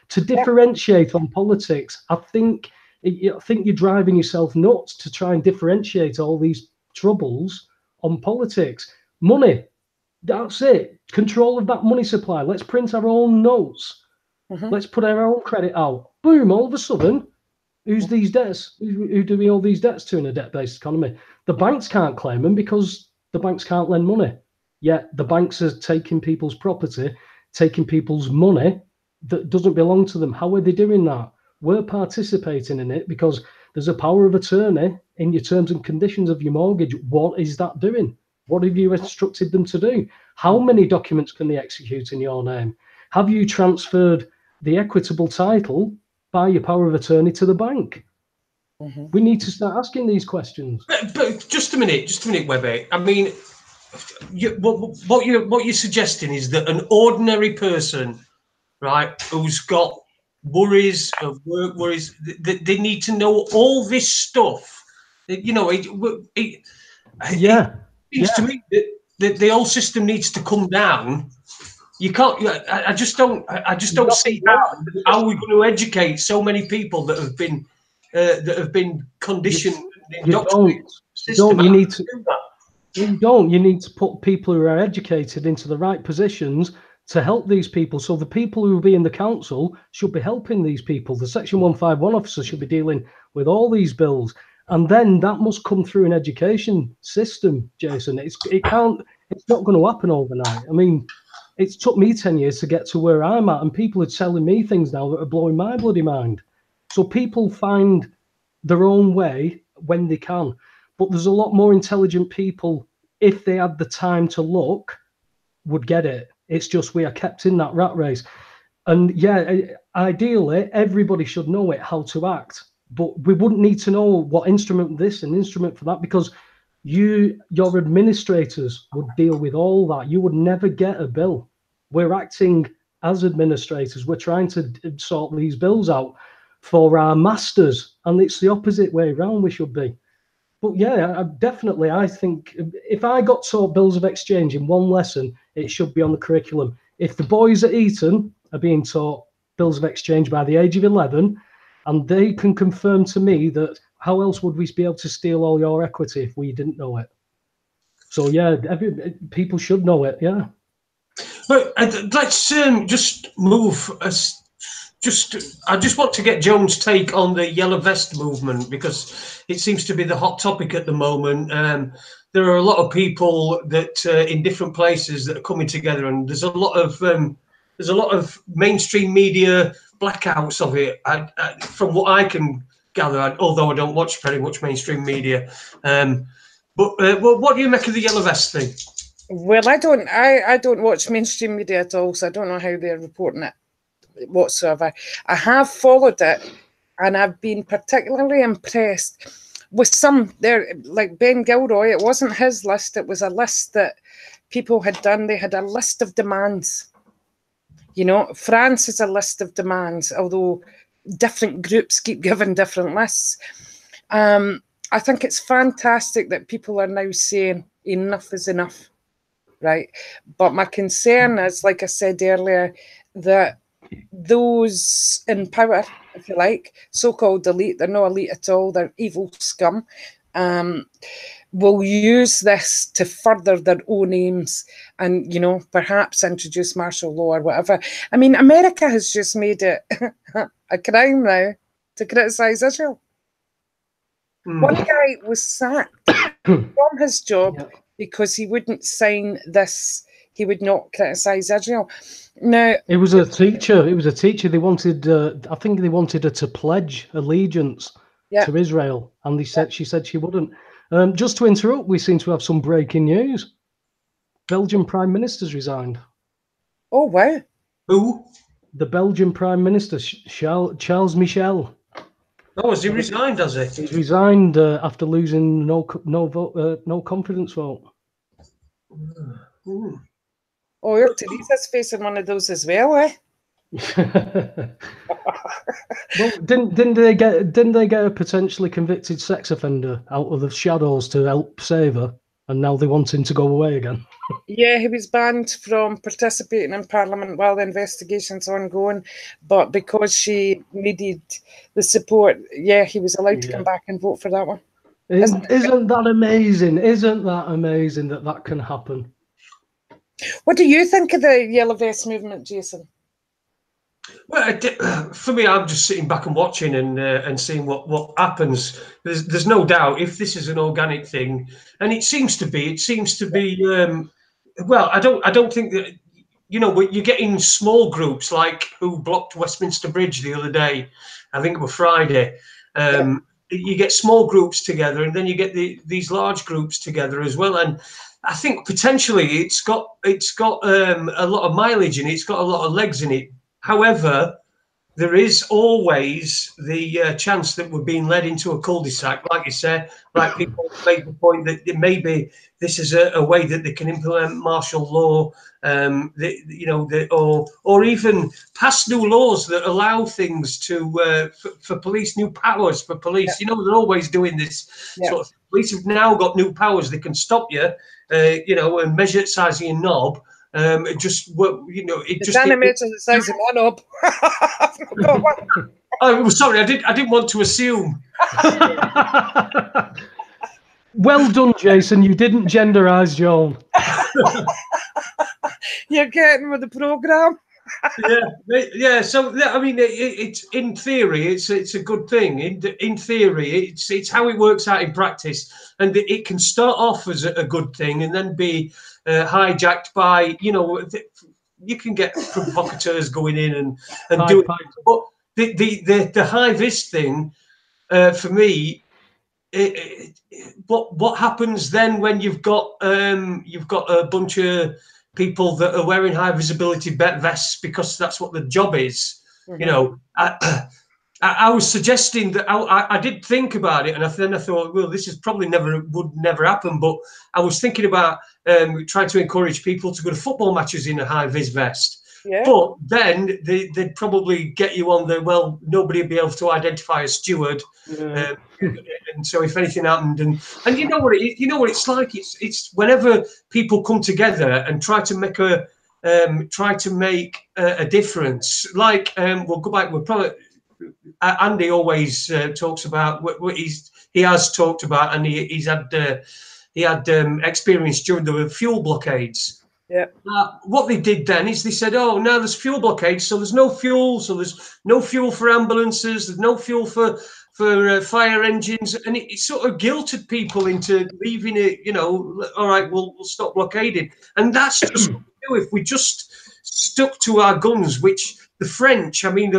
To differentiate on politics, I think you're driving yourself nuts to try and differentiate all these troubles on politics. Money. That's it. Control of that money supply. Let's print our own notes. Mm-hmm. Let's put our own credit out. Boom, all of a sudden, who's these debts? Who do we owe these debts to in a debt-based economy? The banks can't claim them because the banks can't lend money. Yet the banks are taking people's property, taking people's money that doesn't belong to them. How are they doing that? We're participating in it because there's a power of attorney in your terms and conditions of your mortgage. What is that doing? What have you instructed them to do? How many documents can they execute in your name? Have you transferred the equitable title by your power of attorney to the bank? Mm-hmm. We need to start asking these questions. But just a minute, Webby. I mean, what you're suggesting is that an ordinary person, right, who's got worries of work, worries, they need to know all this stuff. You know, it seems to me that the whole system needs to come down. You can't. I just don't see how we're going to educate so many people that have been conditioned. You need to put people who are educated into the right positions to help these people. So the people who will be in the council should be helping these people. The Section 151 officers should be dealing with all these bills. And then that must come through an education system, Jason. It's not going to happen overnight. I mean, it's took me 10 years to get to where I'm at, and people are telling me things now that are blowing my bloody mind. So people find their own way when they can. But there's a lot more intelligent people, if they had the time to look, would get it. It's just we are kept in that rat race. And yeah, ideally, everybody should know it, how to act. But we wouldn't need to know what instrument this and instrument for that, because your administrators would deal with all that. You would never get a bill. We're acting as administrators. We're trying to sort these bills out for our masters, and it's the opposite way around we should be. But yeah, I think if I got taught bills of exchange in one lesson, it should be on the curriculum. If the boys at Eton are being taught bills of exchange by the age of 11, and they can confirm to me that, how else would we be able to steal all your equity if we didn't know it? So yeah, people should know it. Yeah. But let's just move. I just want to get Joan's take on the yellow vest movement, because it seems to be the hot topic at the moment. There are a lot of people that in different places that are coming together, and there's a lot of mainstream media blackouts of it, from what I can gather, although I don't watch very much mainstream media. But what do you make of the yellow vest thing? Well, I don't watch mainstream media at all, so I don't know how they're reporting it whatsoever. I have followed it and I've been particularly impressed with some there, like Ben Gilroy. It wasn't his list, it was a list that people had done. They had a list of demands. You know, France has a list of demands, although different groups keep giving different lists. I think it's fantastic that people are now saying enough is enough, right? But my concern is, like I said earlier, that those in power, if you like, so-called elite, they're not elite at all, they're evil scum, will use this to further their own aims and, you know, perhaps introduce martial law or whatever. I mean, America has just made it a crime now to criticise Israel. One guy was sacked from his job because he wouldn't sign this. He would not criticise Israel. Now, it was a teacher. It was a teacher. They wanted, I think, they wanted her to pledge allegiance to Israel, and she said she wouldn't. Just to interrupt, we seem to have some breaking news. Belgian Prime Minister's resigned. Oh wow! Who? The Belgian Prime Minister, Charles Michel. Oh, has he resigned? Has he? He's resigned after losing no confidence vote. Oh, Teresa's facing one of those as well, eh? Well, didn't they get a potentially convicted sex offender out of the shadows to help save her, and now they want him to go away again? Yeah, he was banned from participating in Parliament while the investigation's ongoing, but because she needed the support, yeah, he was allowed to come back and vote for that one. Isn't that amazing? Isn't that amazing that can happen? What do you think of the Yellow Vest movement, Jason? Well, for me, I'm just sitting back and watching and seeing what happens. There's no doubt if this is an organic thing, and it seems to be. It seems to be. Well, I don't think that, you know, you're getting small groups like who blocked Westminster Bridge the other day. I think it was Friday. You get small groups together, and then you get these large groups together as well. And I think potentially it's got a lot of mileage in it. It's got a lot of legs in it. However, there is always the chance that we're being led into a cul-de-sac, like you said. Like people make the point that maybe this is a way that they can implement martial law, or even pass new laws that allow things to for police, new powers for police. You know, they're always doing this sort of. Police have now got new powers. They can stop you, and measure the size of your knob. It just, it's animated the size of my knob. Oh, sorry, I didn't want to assume. Well done, Jason. You didn't genderize Joan. You're getting with the program. Yeah. So I mean, it's in theory, it's a good thing. In theory, it's how it works out in practice, and it can start off as a good thing and then be hijacked by, you can get provocateurs going in and do it. But the high-vis thing, for me, what happens then when you've got a bunch of people that are wearing high visibility vests because that's what the job is? I was suggesting that I did think about it, and then I thought, well, this is probably would never happen. But I was thinking about trying to encourage people to go to football matches in a high vis vest. Yeah. But then they'd probably get you on nobody would be able to identify a steward. Yeah. And so if anything happened, and you know what it's like. It's whenever people come together and try to make a difference. Like we'll go back. We'll probably. Andy always talks about what he has talked about, and he had experience during the fuel blockades. Yeah. What they did then is they said, "Oh, now there's fuel blockades, so there's no fuel. So there's no fuel for ambulances. There's no fuel for fire engines," and it sort of guilted people into leaving it. All right, we'll stop blockading, and that's just what we do if we just stuck to our guns, which. The French, I mean,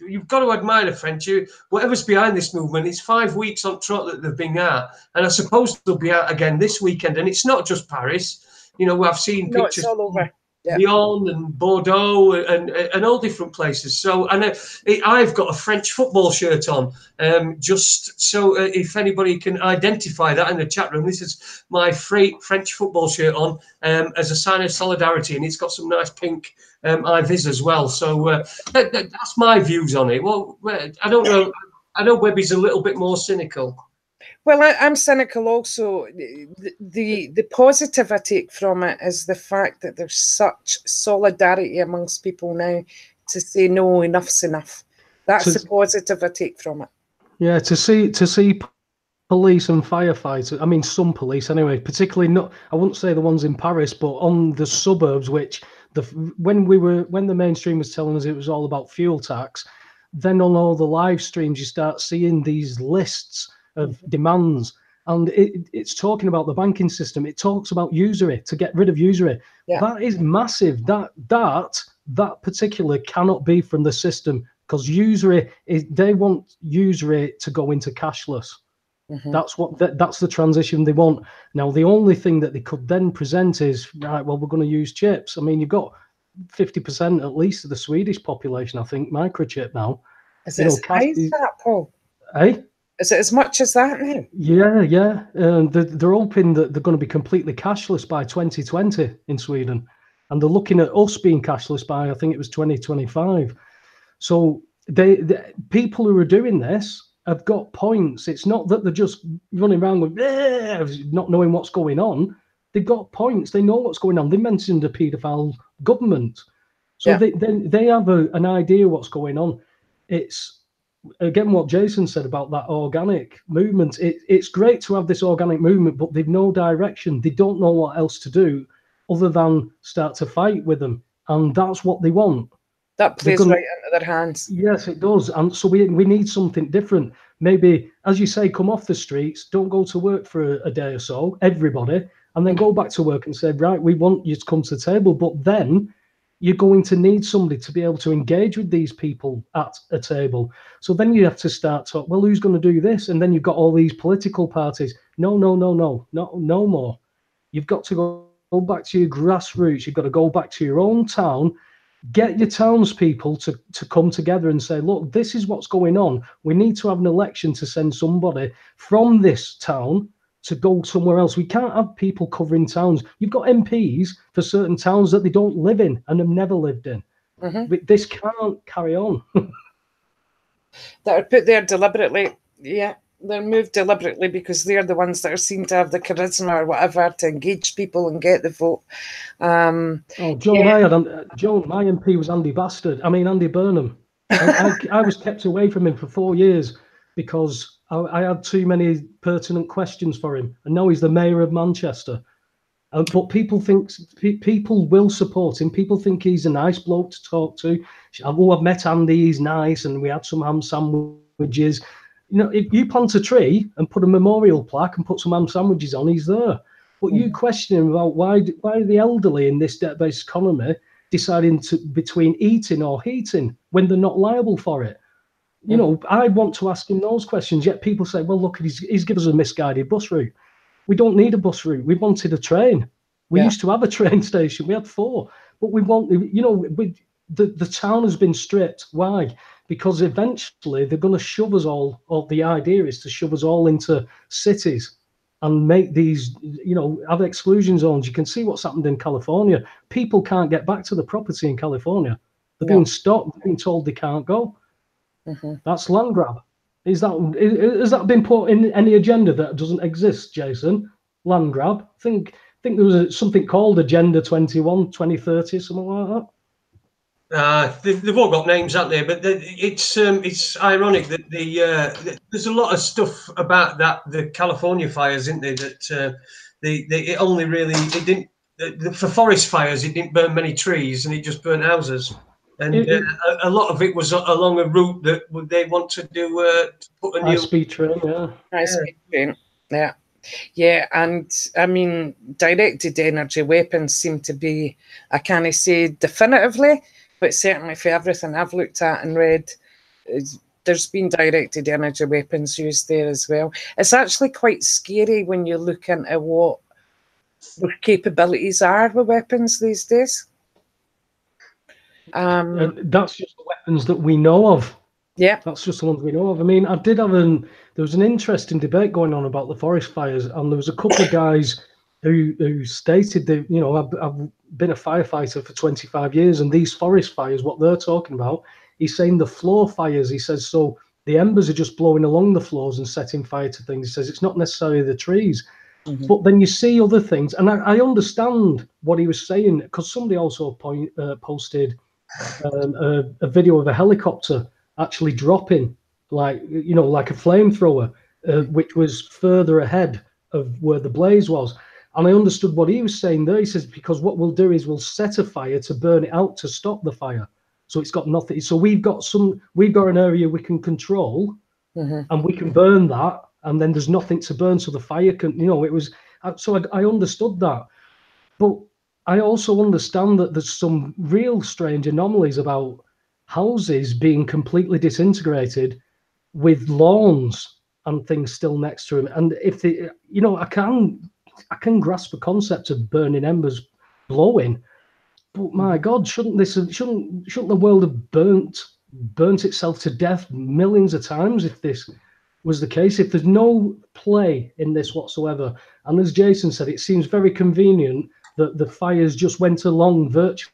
you've got to admire the French. Whatever's behind this movement, it's 5 weeks on trot that they've been out, and I suppose they'll be out again this weekend. And it's not just Paris. I've seen pictures. It's all over. Lyon and Bordeaux and all different places. So, and I've got a French football shirt on, just so if anybody can identify that in the chat room, this is my French football shirt on, as a sign of solidarity, and it's got some nice pink IVs as well. So that's my views on it. Well, I don't know. I know Webby's a little bit more cynical. Well, I'm cynical also. The positive I take from it is the fact that there's such solidarity amongst people now to say, no, enough's enough. That's the positive I take from it. Yeah, to see police and firefighters, I mean, some police anyway, particularly not, I wouldn't say the ones in Paris, but on the suburbs, which when the mainstream was telling us it was all about fuel tax, then on all the live streams, you start seeing these lists of demands, and it's talking about the banking system. It talks about usury, to get rid of usury. Yeah. That is massive. That particular cannot be from the system, because usury is, they want usury to go into cashless. That's the transition they want. Now, the only thing that they could then present is, right, well, we're going to use chips. I mean, you've got 50% at least of the Swedish population, I think, microchip now. Is it as high as that, Paul? Eh? Is it as much as that now? Yeah. They're hoping that they're going to be completely cashless by 2020 in Sweden. And they're looking at us being cashless by, I think it was 2025. So the people who are doing this have got points. It's not that they're just running around with not knowing what's going on. They've got points. They know what's going on. They mentioned a paedophile government. So they have an idea what's going on. It's, again, what Jason said about that organic movement. It's great to have this organic movement, but they've no direction. They don't know what else to do other than start to fight with them. And that's what they want. That plays right into their hands. Yes, it does. And so we need something different. Maybe, as you say, come off the streets, don't go to work for a day or so, everybody, and then go back to work and say, right, we want you to come to the table. But then you're going to need somebody to be able to engage with these people at a table. So then you have to start talking, well, who's going to do this? And then you've got all these political parties. No more. You've got to go back to your grassroots. You've got to go back to your own town, get your townspeople to come together and say, look, this is what's going on. We need to have an election to send somebody from this town to go somewhere else. We can't have people covering towns. You've got MPs for certain towns that they don't live in and have never lived in. This can't carry on. That are put there deliberately. Yeah, they're moved deliberately because they're the ones that are seen to have the charisma or whatever to engage people and get the vote. Joan, my MP was Andy Burnham. I was kept away from him for 4 years because I had too many pertinent questions for him, and now he's the mayor of Manchester. But people will support him. People think he's a nice bloke to talk to. I've met Andy, he's nice, and we had some ham sandwiches. You know, if you plant a tree and put a memorial plaque and put some ham sandwiches on, he's there. But you question him about why are the elderly in this debt-based economy deciding between eating or heating when they're not liable for it? You know, I want to ask him those questions, yet people say, well, look, he's given us a misguided bus route. We don't need a bus route. We wanted a train. We used to have a train station. We had 4. But we want, you know, the town has been stripped. Why? Because eventually they're going to shove us all, or the idea is to shove us all into cities and make these, you know, have exclusion zones. You can see what's happened in California. People can't get back to the property in California. They're being stopped, they're being told they can't go. That's land grab. Has that been put in any agenda that doesn't exist, Jason? Land grab. I think there was something called Agenda 21, 2030, something like that. They've all got names out there, but it's ironic that there's a lot of stuff about the California fires, isn't there? That it only really for forest fires it didn't burn many trees and it just burnt houses. And a lot of it was along a route that they want to do to put a new high-speed train. High-speed train. Yeah, and I mean, directed energy weapons seem to be, I can't say definitively, but certainly for everything I've looked at and read, there's been directed energy weapons used there as well. It's actually quite scary when you look into what their capabilities are with weapons these days. That's just the weapons that we know of. Yeah. That's just the ones we know of. I mean, I did have there was an interesting debate going on about the forest fires, and there was a couple of guys who stated that, you know, I've been a firefighter for 25 years, and these forest fires, what they're talking about, he's saying the floor fires, he says, so the embers are just blowing along the floors and setting fire to things. He says it's not necessarily the trees. Mm-hmm. But then you see other things, and I understand what he was saying, because somebody also posted a video of a helicopter actually dropping, like, you know, like a flamethrower, which was further ahead of where the blaze was. And I understood what he was saying there. He says, because what we'll do is we'll set a fire to burn it out to stop the fire. So it's got nothing. So we've got an area we can control, mm-hmm. and we can burn that, and then there's nothing to burn. So the fire can, you know, it was, so I understood that. But I also understand that there's some real strange anomalies about houses being completely disintegrated with lawns and things still next to them. And if they, you know, I can grasp the concept of burning embers blowing, but my God, shouldn't the world have burnt itself to death millions of times if this was the case? If there's no play in this whatsoever, and as Jason said, it seems very convenient that the fires just went along virtually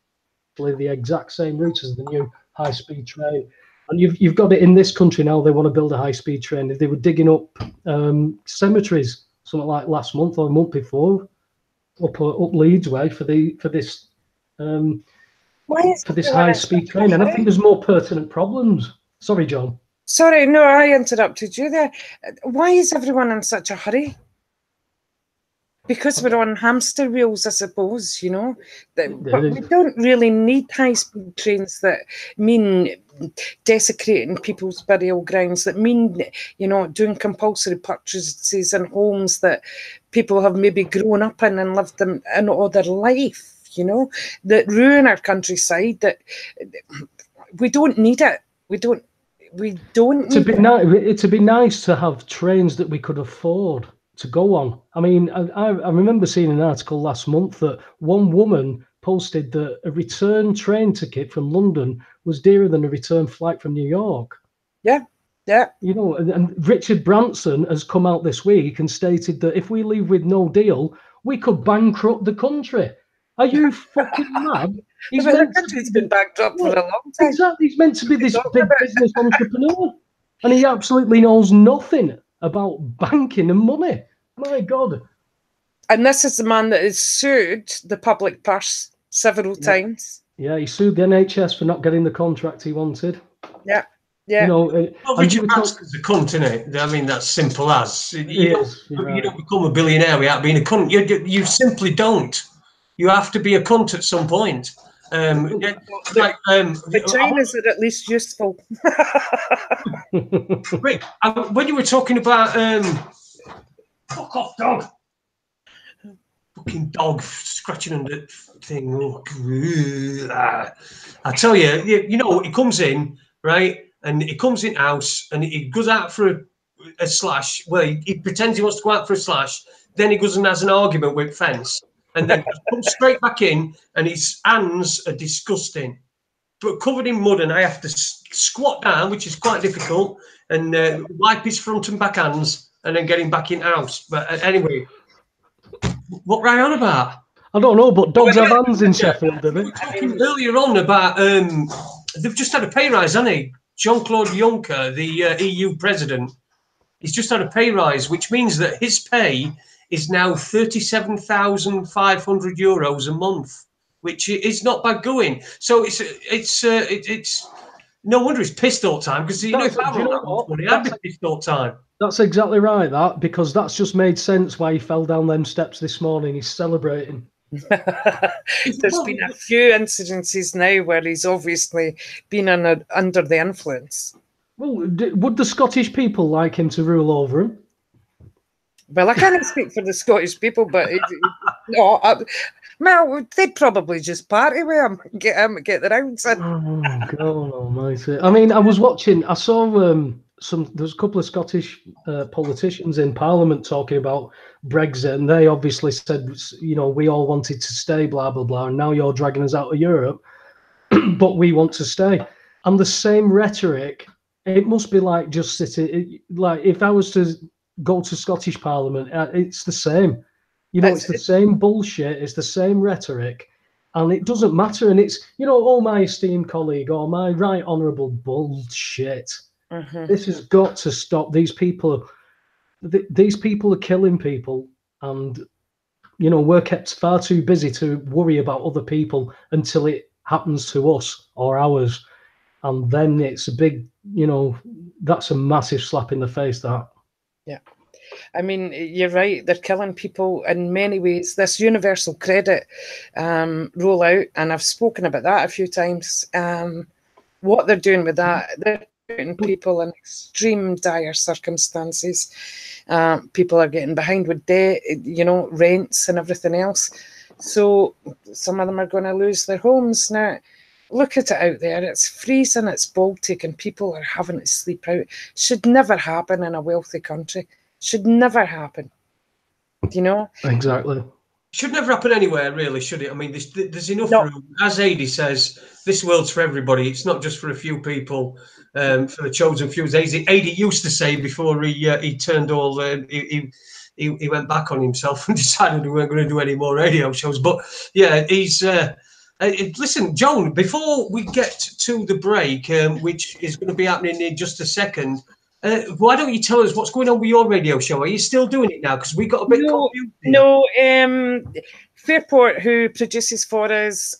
the exact same route as the new high-speed train. And you've got it in this country now. They want to build a high-speed train. They were digging up cemeteries, something like last month or a month before, up Leeds way for this high-speed train. And I think there's more pertinent problems. Sorry, John. Sorry, no, I interrupted you there. Why is everyone in such a hurry? Because we're on hamster wheels, I suppose, you know. But we don't really need high-speed trains that mean desecrating people's burial grounds, that mean, you know, doing compulsory purchases in homes that people have maybe grown up in and lived in all their life, you know, that ruin our countryside, that we don't need it. We don't need it. It'd be nice to have trains that we could afford to go on. I mean, I remember seeing an article last month that one woman posted that a return train ticket from London was dearer than a return flight from New York. Yeah, yeah. You know, and Richard Branson has come out this week and stated that if we leave with no deal, we could bankrupt the country. Are you fucking mad? The country's been bankrupt for a long time. Exactly. He's meant to be this big business entrepreneur, and he absolutely knows nothing about banking and money. My God. And this is the man that has sued the public purse several times. Yeah, he sued the NHS for not getting the contract he wanted. Yeah, yeah. You know, well, Richard Branson's a cunt, isn't it? I mean, that's simple as. You don't become a billionaire without being a cunt. You simply don't. You have to be a cunt at some point. The trainers are at least useful. Rick, when you were talking about fuck off, dog. Fucking dog scratching under the thing. I tell you, you know, he comes in, right, and he comes in house and he goes out for a slash. Well, he pretends he wants to go out for a slash. Then he goes and has an argument with fence. And then comes straight back in, and his hands are disgusting, but covered in mud. And I have to squat down, which is quite difficult, and wipe his front and back hands, and then get him back in house. But anyway, what were I on about? I don't know, but dogs have hands in Sheffield, do they? We were talking earlier on about they've just had a pay rise, hasn't he? Jean-Claude Juncker, the EU president, he's just had a pay rise, which means that his pay is now €37,500 a month, which is not bad going. So it's no wonder he's pissed all the time, because if I were that much money, I'd be pissed all the time. That's exactly right, because that's just made sense why he fell down them steps this morning. He's celebrating. There's been a few incidences now where he's obviously been under the influence. Well, would the Scottish people like him to rule over him? Well, I can't speak for the Scottish people, but well, they'd probably just party with him, get the rounds in. Oh, God almighty. I mean, I saw there's a couple of Scottish politicians in Parliament talking about Brexit, and they obviously said, you know, we all wanted to stay, blah, blah, blah, and now you're dragging us out of Europe. but we want to stay. And the same rhetoric, it must be like just sitting, like if I was to go to Scottish Parliament, it's the same. You know, it's the same bullshit, it's the same rhetoric, and it doesn't matter. And it's, you know, oh, my esteemed colleague or my right honourable bullshit. This has got to stop. These people are killing people, and, you know, we're kept far too busy to worry about other people until it happens to us or ours. And then it's a big, you know, that's a massive slap in the face, that. Yeah. I mean, you're right. They're killing people in many ways. This universal credit rollout, and I've spoken about that a few times. What they're doing with that, they're putting people in extreme dire circumstances. People are getting behind with debt, you know, rents and everything else. So some of them are going to lose their homes. Now, look at it out there. It's freezing, it's Baltic, and people are having to sleep out. Should never happen in a wealthy country. Should never happen. You know? Exactly. Should never happen anywhere, really, should it? I mean, there's enough No. room. As Adi says, this world's for everybody. It's not just for a few people, for the chosen few. As Adi used to say before he turned all, he went back on himself and decided we weren't going to do any more radio shows. But yeah, he's. Listen, Joan, before we get to the break, which is going to be happening in just a second, why don't you tell us what's going on with your radio show? Are you still doing it now? Because we got a bit confused here. No, Fairport, who produces for us,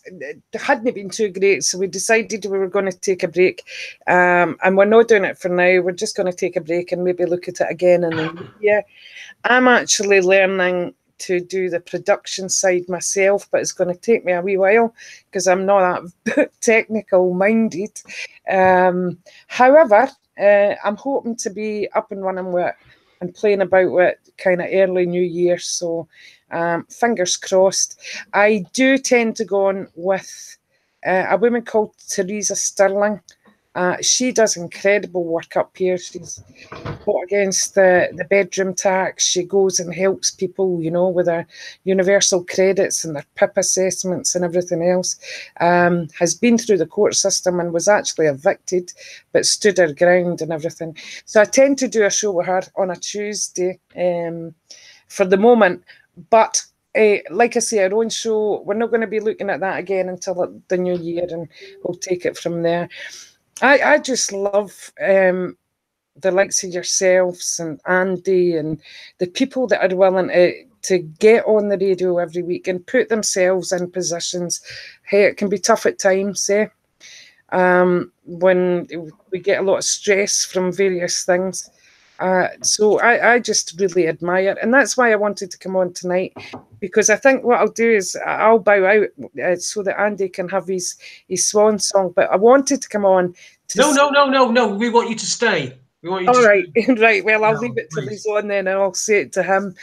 hadn't been too great, so we decided we were going to take a break. And we're not doing it for now. We're just going to take a break and maybe look at it again in the new year. I'm actually learning to do the production side myself, but it's going to take me a wee while because I'm not that technical minded. However, I'm hoping to be up and running with it and playing about with kind of early New Year. So fingers crossed. I do tend to go on with a woman called Teresa Sterling. She does incredible work up here. She's fought against the bedroom tax. She goes and helps people, you know, with their universal credits and their PIP assessments and everything else. Has been through the court system and was actually evicted, but stood her ground and everything. So I tend to do a show with her on a Tuesday for the moment. But like I say, our own show, we're not going to be looking at that again until the new year, and we'll take it from there. I just love the likes of yourselves and Andy and the people that are willing to get on the radio every week and put themselves in positions. Hey, it can be tough at times, when we get a lot of stress from various things. So I just really admire, and that's why I wanted to come on tonight, because I think what I'll do is I'll bow out so that Andy can have his swan song. But I wanted to come on. No. We want you to stay. We want you All to right, stay. right. Well, I'll No, leave it till please. he's on then, and I'll say it to him,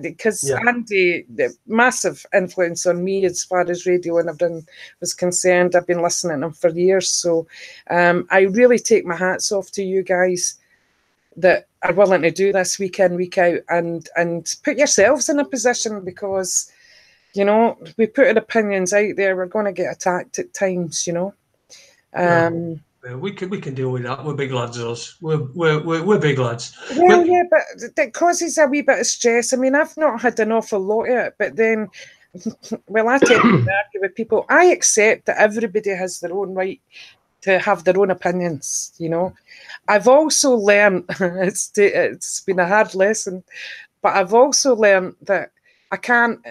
because Andy, the massive influence on me as far as radio and everything was concerned. I've been listening to him for years, so I really take my hats off to you guys that are willing to do this week in, week out, and put yourselves in a position, because, you know, we put our opinions out there, we're going to get attacked at times, you know. We can deal with that. We're big lads, us. We're big lads. Well, yeah, but that causes a wee bit of stress. I mean, I've not had an awful lot of it, but then, well, I tend to argue with people. I accept that everybody has their own right to have their own opinions, you know. I've also learned, it's been a hard lesson, but I've also learned that I can't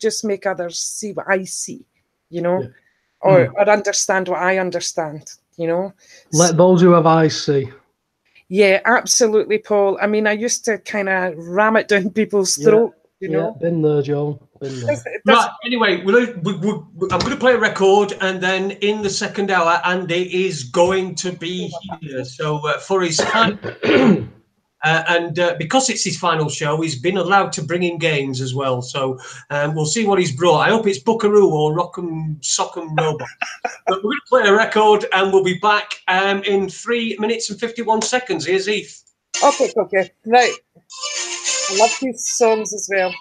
just make others see what I see, you know, or understand what I understand, you know. Let those who have eyes see. Yeah, absolutely, Paul. I mean, I used to kind of ram it down people's throat, you know. Been there, Joe. Been there. Right, anyway, I'm going to play a record, and then in the second hour, Andy is going to be here. So for his final, and because it's his final show, he's been allowed to bring in games as well. So we'll see what he's brought. I hope it's Buckaroo or Rock'em Sock'em Robot. But we're going to play a record, and we'll be back in 3 minutes and 51 seconds. Here's Heath. Okay, right. I love these songs as well.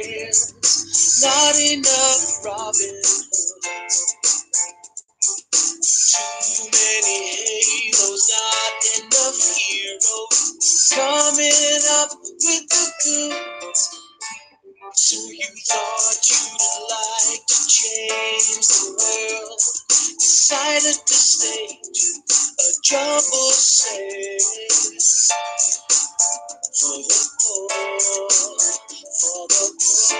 hands, not enough Robin Hoods. Too many halos, not enough heroes coming up with the goods. So you thought you'd like to change the world, decided to stage a jumble sale for the poor, for the poor.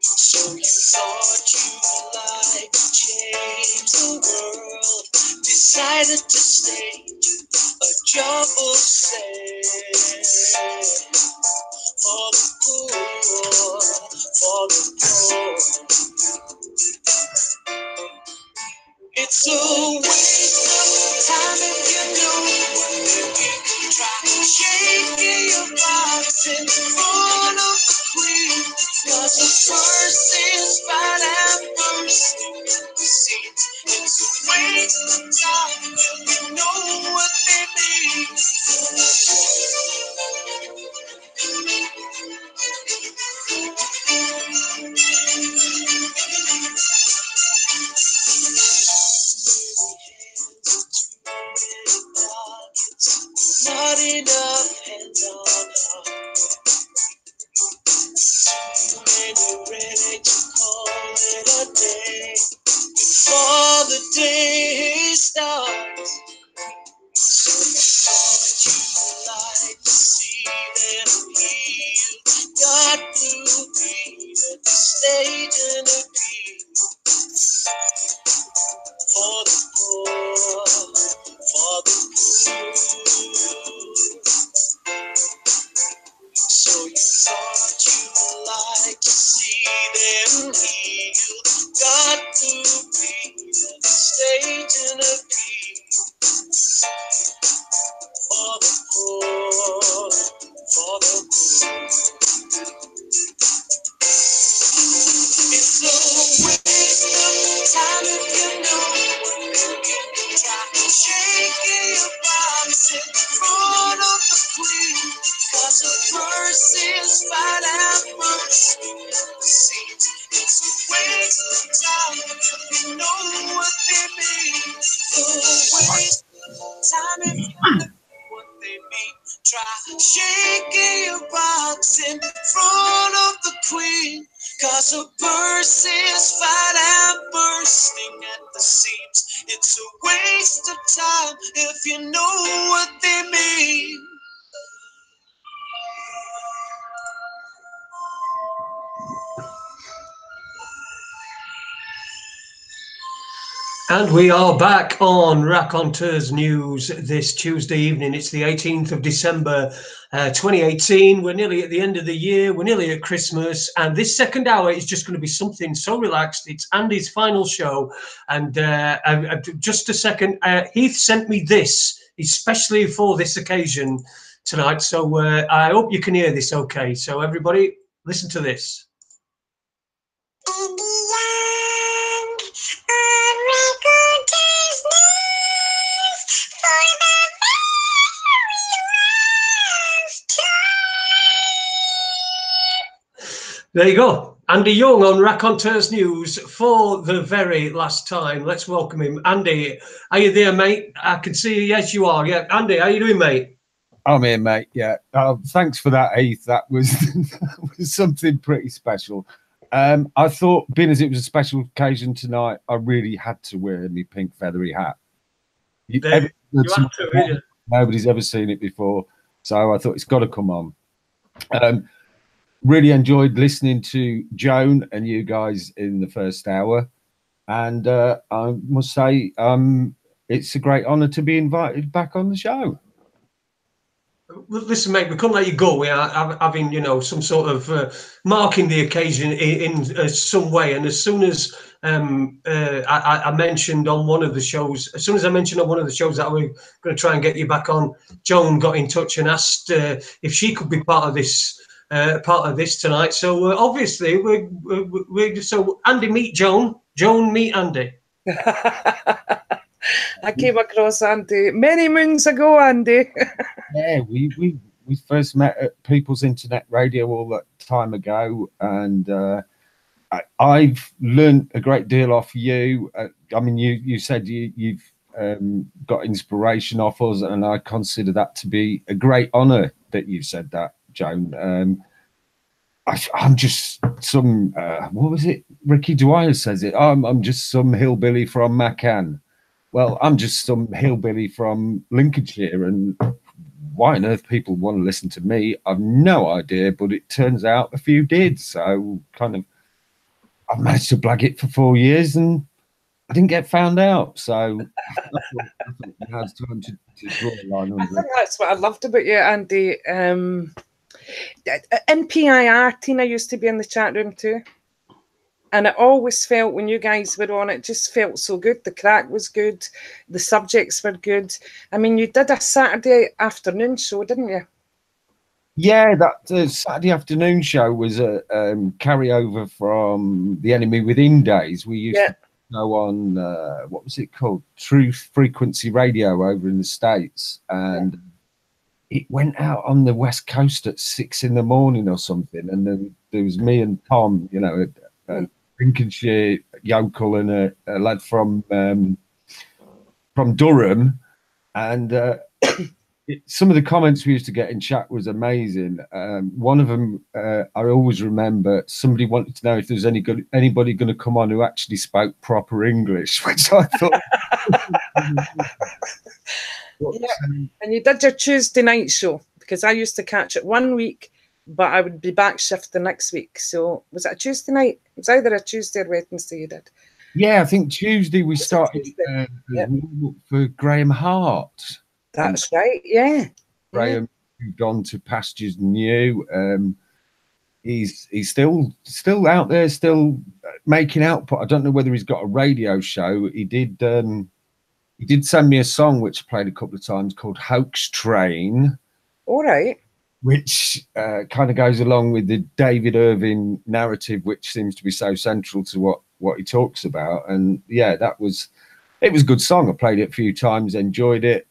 So you thought you'd like to change the world, decided to stage a jumble sale for the poor, for the poor. It's a waste of time if you know what they mean. Try shaking your box in front of the queen, 'cause the first is fine and bursting at the seams. It's a waste of time if you know what they mean. Not enough hands on heart. Too many ready to call it a day before the day starts. So you thought you'd like to see them heal. Got blue beat at the stage and appeal for the poor, for the poor. So you thought you'd like to see them heal. Got to be at the stage and appeal for the poor, for the poor. It's a waste of time if you know what they mean. Try shaking your box in front of the queen, 'cause a purse is fine and bursting at the seams. It's a waste of time if you know what they mean. It's a waste of time if you know what they mean. Try shaking your box in front of the queen, 'cause a purse is fine and bursting at the seams. It's a waste of time if you know what they mean. And we are back on Raconteurs News this Tuesday evening. It's the 18th of December 2018. We're nearly at the end of the year. We're nearly at Christmas. And this second hour is just going to be something so relaxed. It's Andy's final show. And just a second, Heath sent me this, especially for this occasion tonight. So I hope you can hear this okay. So everybody, listen to this. There you go. Andy Young on Raconteurs News for the very last time. Let's welcome him. Andy, are you there, mate? I can see you. Yes, you are. Yeah. Andy, how you doing, mate? I'm here, mate. Yeah. Thanks for that, Heath. That was, that was something pretty special. I thought, being as it was a special occasion tonight, I really had to wear my pink feathery hat. Nobody's ever seen it before, so I thought it's got to come on. Really enjoyed listening to Joan and you guys in the first hour, and I must say it's a great honour to be invited back on the show. Well, listen, mate, we couldn't let you go. We are having, you know, some sort of marking the occasion in some way. And as soon as I mentioned on one of the shows, that we're going to try and get you back on, Joan got in touch and asked if she could be part of this tonight. So obviously we're so Andy, meet Joan. Joan, meet Andy. I came across Andy many moons ago, Andy. Yeah, we we first met at People's Internet Radio all that time ago, and I've learned a great deal off you. I mean, you said you've got inspiration off us, and I consider that to be a great honour that you said that, Joan. I'm just some, what was it? Ricky Dwyer says it. I'm just some hillbilly from Macan. Well, I'm just some hillbilly from Lincolnshire, and why on earth people want to listen to me, I've no idea, but it turns out a few did. So kind of, I've managed to blag it for 4 years and I didn't get found out. So I thought it has time to draw a line under I think that's what I loved about you, Andy. In PIR, Tina used to be in the chat room too. And it always felt, when you guys were on, it just felt so good. The crack was good. The subjects were good. I mean, you did a Saturday afternoon show, didn't you? Yeah, that Saturday afternoon show was a carryover from the Enemy Within days. We used to go on, what was it called? Truth Frequency Radio over in the States. And it went out on the West Coast at 6 in the morning or something. And then there was me and Tom, you know, Lincolnshire yokel and a lad from Durham, and some of the comments we used to get in chat was amazing. One of them, I always remember, somebody wanted to know if there was anybody going to come on who actually spoke proper English, which I thought. And you did your Tuesday night show, because I used to catch it one week, but I would be back shift the next week. So was it a Tuesday night? It was either a Tuesday or Wednesday you did. Yeah, I think Tuesday we started for Graham Hart. That's right, yeah. Graham moved on to pastures new. He's still out there, still making output. I don't know whether he's got a radio show. He did send me a song which I played a couple of times called Hoax Train. All right. Which kind of goes along with the David Irving narrative, which seems to be so central to what he talks about. And yeah, it was a good song. I played it a few times, enjoyed it.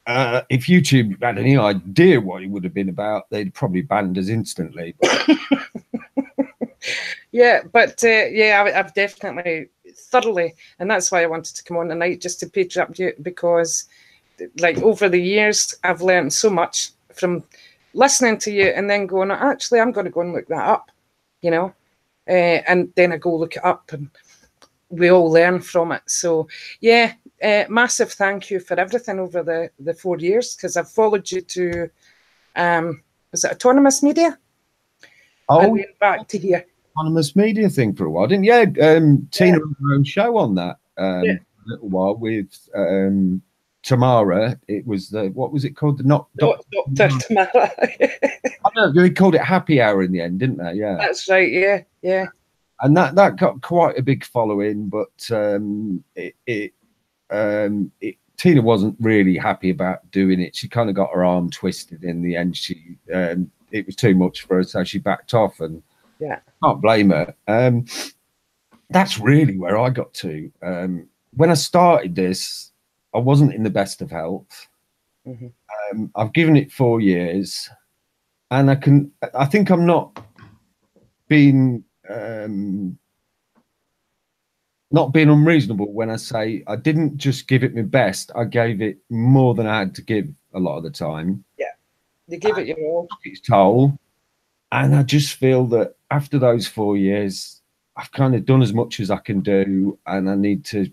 If YouTube had any idea what it would have been about, they'd probably banned us instantly. I've definitely thoroughly, and that's why I wanted to come on tonight, just to page up you, because like over the years I've learned so much from listening to you and then going, actually, I'm going to go and look that up, you know, and then I go look it up and we all learn from it. So, yeah, massive thank you for everything over the 4 years, because I've followed you to, was it Autonomous Media? Oh, and then back to here. Autonomous Media thing for a while, didn't you? Tina had her own show on that for a little while with Tamara. It was what was it called? Dr. Tamara. I don't know, they called it Happy Hour in the end, didn't they? Yeah, that's right. Yeah. And that got quite a big following, but Tina wasn't really happy about doing it. She kind of got her arm twisted in the end. It was too much for her, so she backed off, and can't blame her. That's really where I got to. When I started this, I wasn't in the best of health. Mm-hmm. I've given it 4 years, and I think I'm not being unreasonable when I say I didn't just give it my best. I gave it more than I had to give a lot of the time. Yeah, you give it your all. Its toll, and I just feel that after those 4 years, I've kind of done as much as I can do, and I need to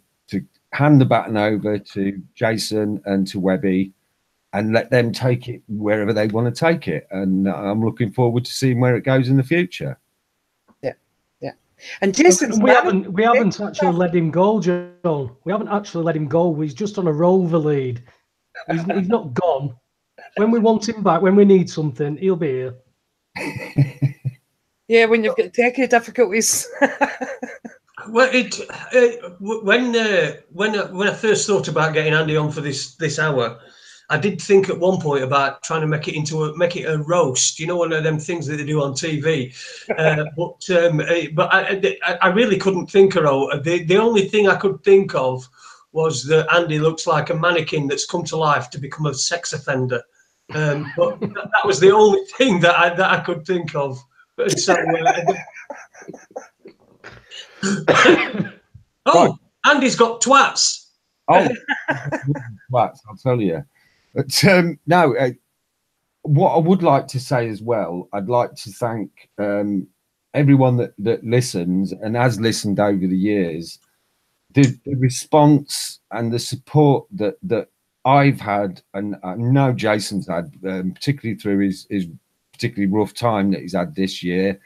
hand the baton over to Jason and to Webby and let them take it wherever they want to take it. And I'm looking forward to seeing where it goes in the future. Yeah. And Jason, we haven't actually let him go, Joel. We haven't actually let him go. He's just on a rover lead. He's not gone. When we want him back, when we need something, he'll be here. Yeah, when you've got techie difficulties. Well, when I first thought about getting Andy on for this hour, I did think at one point about trying to make it a roast. You know, one of them things that they do on TV. But I really couldn't think of the only thing I could think of was that Andy looks like a mannequin that's come to life to become a sex offender. But that was the only thing that I could think of. So, oh, Andy's got twats. Oh, twats, I'll tell you. But no, what I would like to say as well, I'd like to thank everyone that listens and has listened over the years. The response and the support that I've had, and I know Jason's had, particularly through his particularly rough time that he's had this year.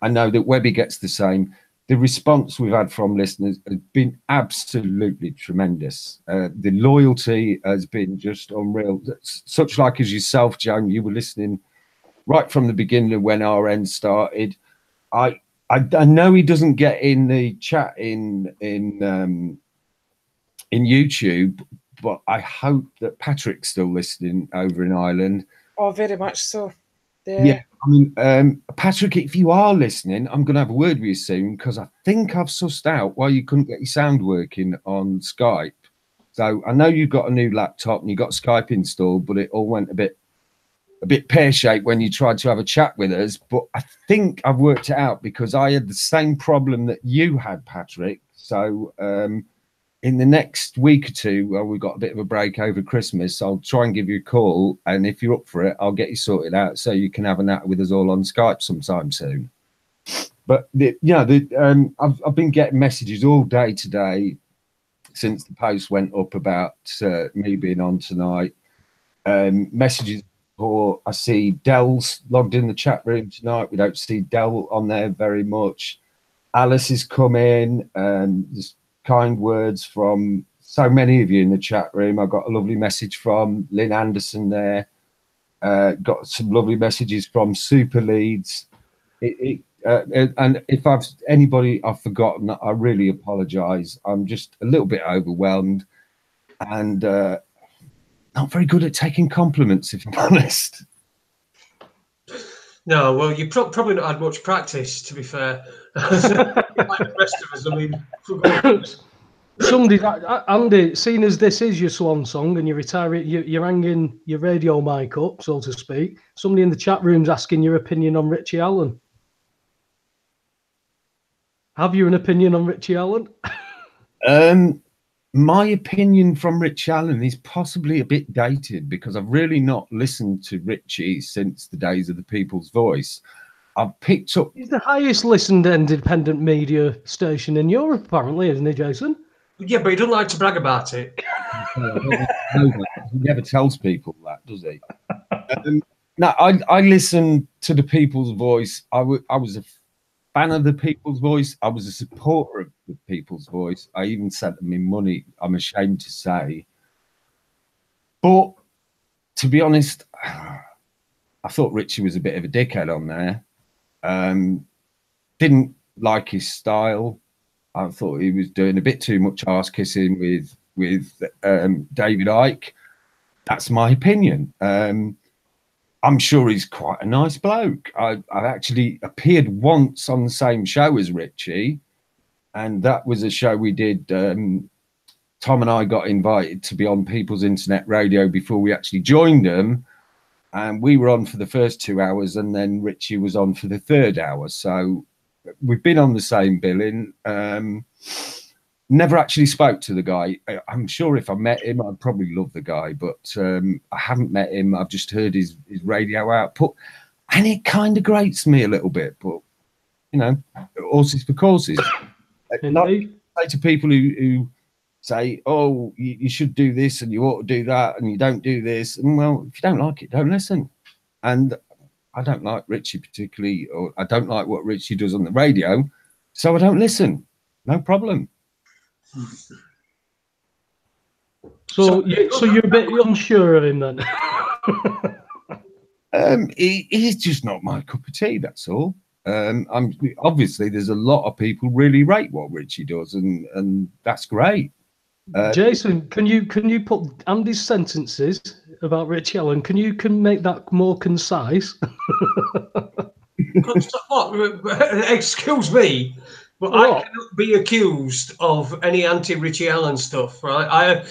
I know that Webby gets the same. The response we've had from listeners has been absolutely tremendous. The loyalty has been just unreal. Such like as yourself, Joan, you were listening right from the beginning of when RN started. I know he doesn't get in the chat in YouTube, but I hope that Patrick's still listening over in Ireland. Oh, very much so. Yeah, I mean, Patrick, if you are listening, I'm going to have a word with you soon, because I think I've sussed out why you couldn't get your sound working on Skype. So I know you've got a new laptop and you got Skype installed, but it all went a bit pear-shaped when you tried to have a chat with us. But I think I've worked it out, because I had the same problem that you had, Patrick. So in the next week or two, well, we've got a bit of a break over Christmas, so I'll try and give you a call, and if you're up for it, I'll get you sorted out so you can have a nat with us all on Skype sometime soon. But I've been getting messages all day today since the post went up about me being on tonight. Messages, or I see Dell's logged in the chat room tonight. We don't see Dell on there very much. Alice has come in, there's kind words from so many of you in the chat room. I got a lovely message from Lynn Anderson there. Got some lovely messages from Super Leads. And if anybody I've forgotten, I really apologise. I'm just a little bit overwhelmed and not very good at taking compliments, if I'm honest. No, well, you probably not had much practice, to be fair. Like the rest of us, I mean, somebody, Andy, seeing as this is your swan song and you're hanging your radio mic up, so to speak, somebody in the chat room's asking your opinion on Richie Allen. Have you an opinion on Richie Allen? My opinion from Rich Allen is possibly a bit dated, because I've really not listened to Richie since the days of the People's Voice. I've picked up... He's the highest listened independent media station in Europe, apparently, isn't he, Jason? Yeah, but he doesn't like to brag about it. He never tells people that, does he? No, I listened to the People's Voice. I was a fan of the People's Voice. I was a supporter of the People's Voice. I even sent them in money, I'm ashamed to say. But to be honest, I thought Richie was a bit of a dickhead on there. Didn't like his style. I thought he was doing a bit too much arse kissing with David Icke. That's my opinion. I'm sure he's quite a nice bloke. I actually appeared once on the same show as Richie, and that was a show we did. Tom and I got invited to be on People's Internet Radio before we actually joined them, and we were on for the first 2 hours, and then Richie was on for the third hour. So we've been on the same billing. Never actually spoke to the guy. I'm sure if I met him, I'd probably love the guy, but I haven't met him. I've just heard his radio output, and it kind of grates me a little bit. But you know, horses for courses. Like, say to people who say, "Oh, you should do this and you ought to do that, and you don't do this." And well, if you don't like it, don't listen. And I don't like Richie particularly, or I don't like what Richie does on the radio, so I don't listen. No problem. So you're a bit unsure of him then? He's just not my cup of tea. That's all. I'm obviously there's a lot of people really rate what Richie does, and that's great. Jason, can you put Andy's sentences about Richie Allen? Can make that more concise? What? Excuse me. Well, I cannot be accused of any anti-Richie Allen stuff, right? I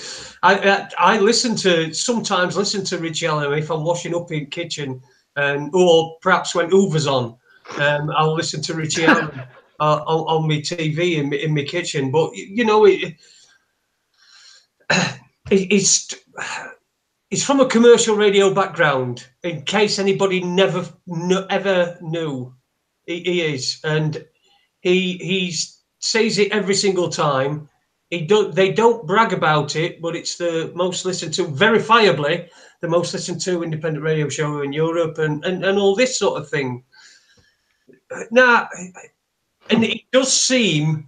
sometimes listen to Richie Allen if I'm washing up in the kitchen, or perhaps when Hoover's on, I'll listen to Richie Allen on my TV in my kitchen. But you know, it's from a commercial radio background. In case anybody ever knew, he is, and he says it every single time. They don't brag about it, but it's the most listened to, verifiably, the most listened to independent radio show in Europe, and all this sort of thing. Now, and it does seem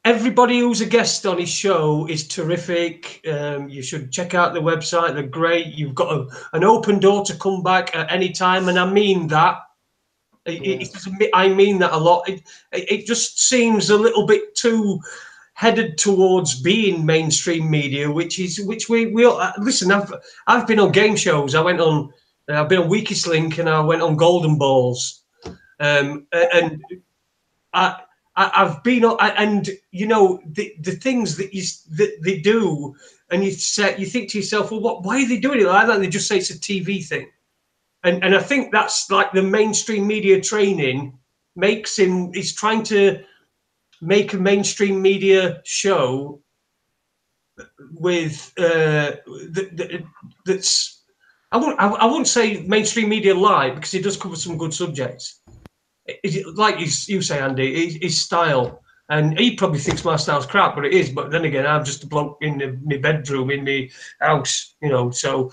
everybody who's a guest on his show is terrific. You should check out the website; they're great. You've got an open door to come back at any time, and I mean that. I mean that a lot. It just seems a little bit too headed towards being mainstream media, which we listen. I've been on game shows. I've been on Weakest Link, and I went on Golden Balls, and I've been on, and you know the things that they do, and you think to yourself, well, why are they doing it like that? And they just say it's a TV thing. And I think that's like the mainstream media training he's trying to make a mainstream media show with that's I wouldn't say mainstream media live, because it does cover some good subjects. Like you say, Andy, his style, and he probably thinks my style's crap, but it is. But then again, I'm just a bloke in my bedroom in my house, you know, so.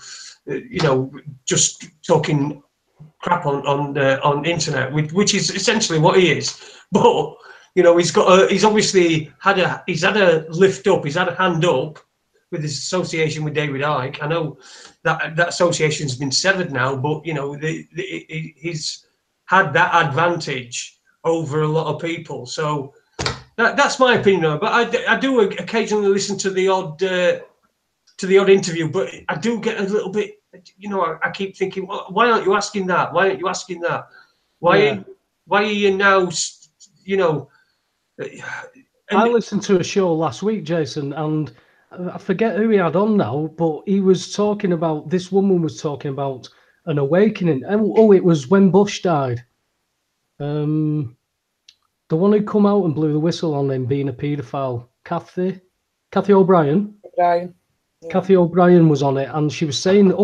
You know, just talking crap on internet, which is essentially what he is. But you know, he's obviously had a lift up, he's had a hand up with his association with David Icke. I know that association's been severed now, but you know, he's had that advantage over a lot of people. So that's my opinion. But I do occasionally listen to the odd interview, but I do get a little bit. You know, I keep thinking, why aren't you asking that? Why aren't you asking that? Why are you now? You know, I listened to a show last week, Jason, and I forget who he had on now, but he was talking about, this woman was talking about an awakening. And it was when Bush died. The one who come out and blew the whistle on him being a paedophile, Kathy O'Brien. Brian. Yeah. Kathy O'Brien was on it, and she was saying,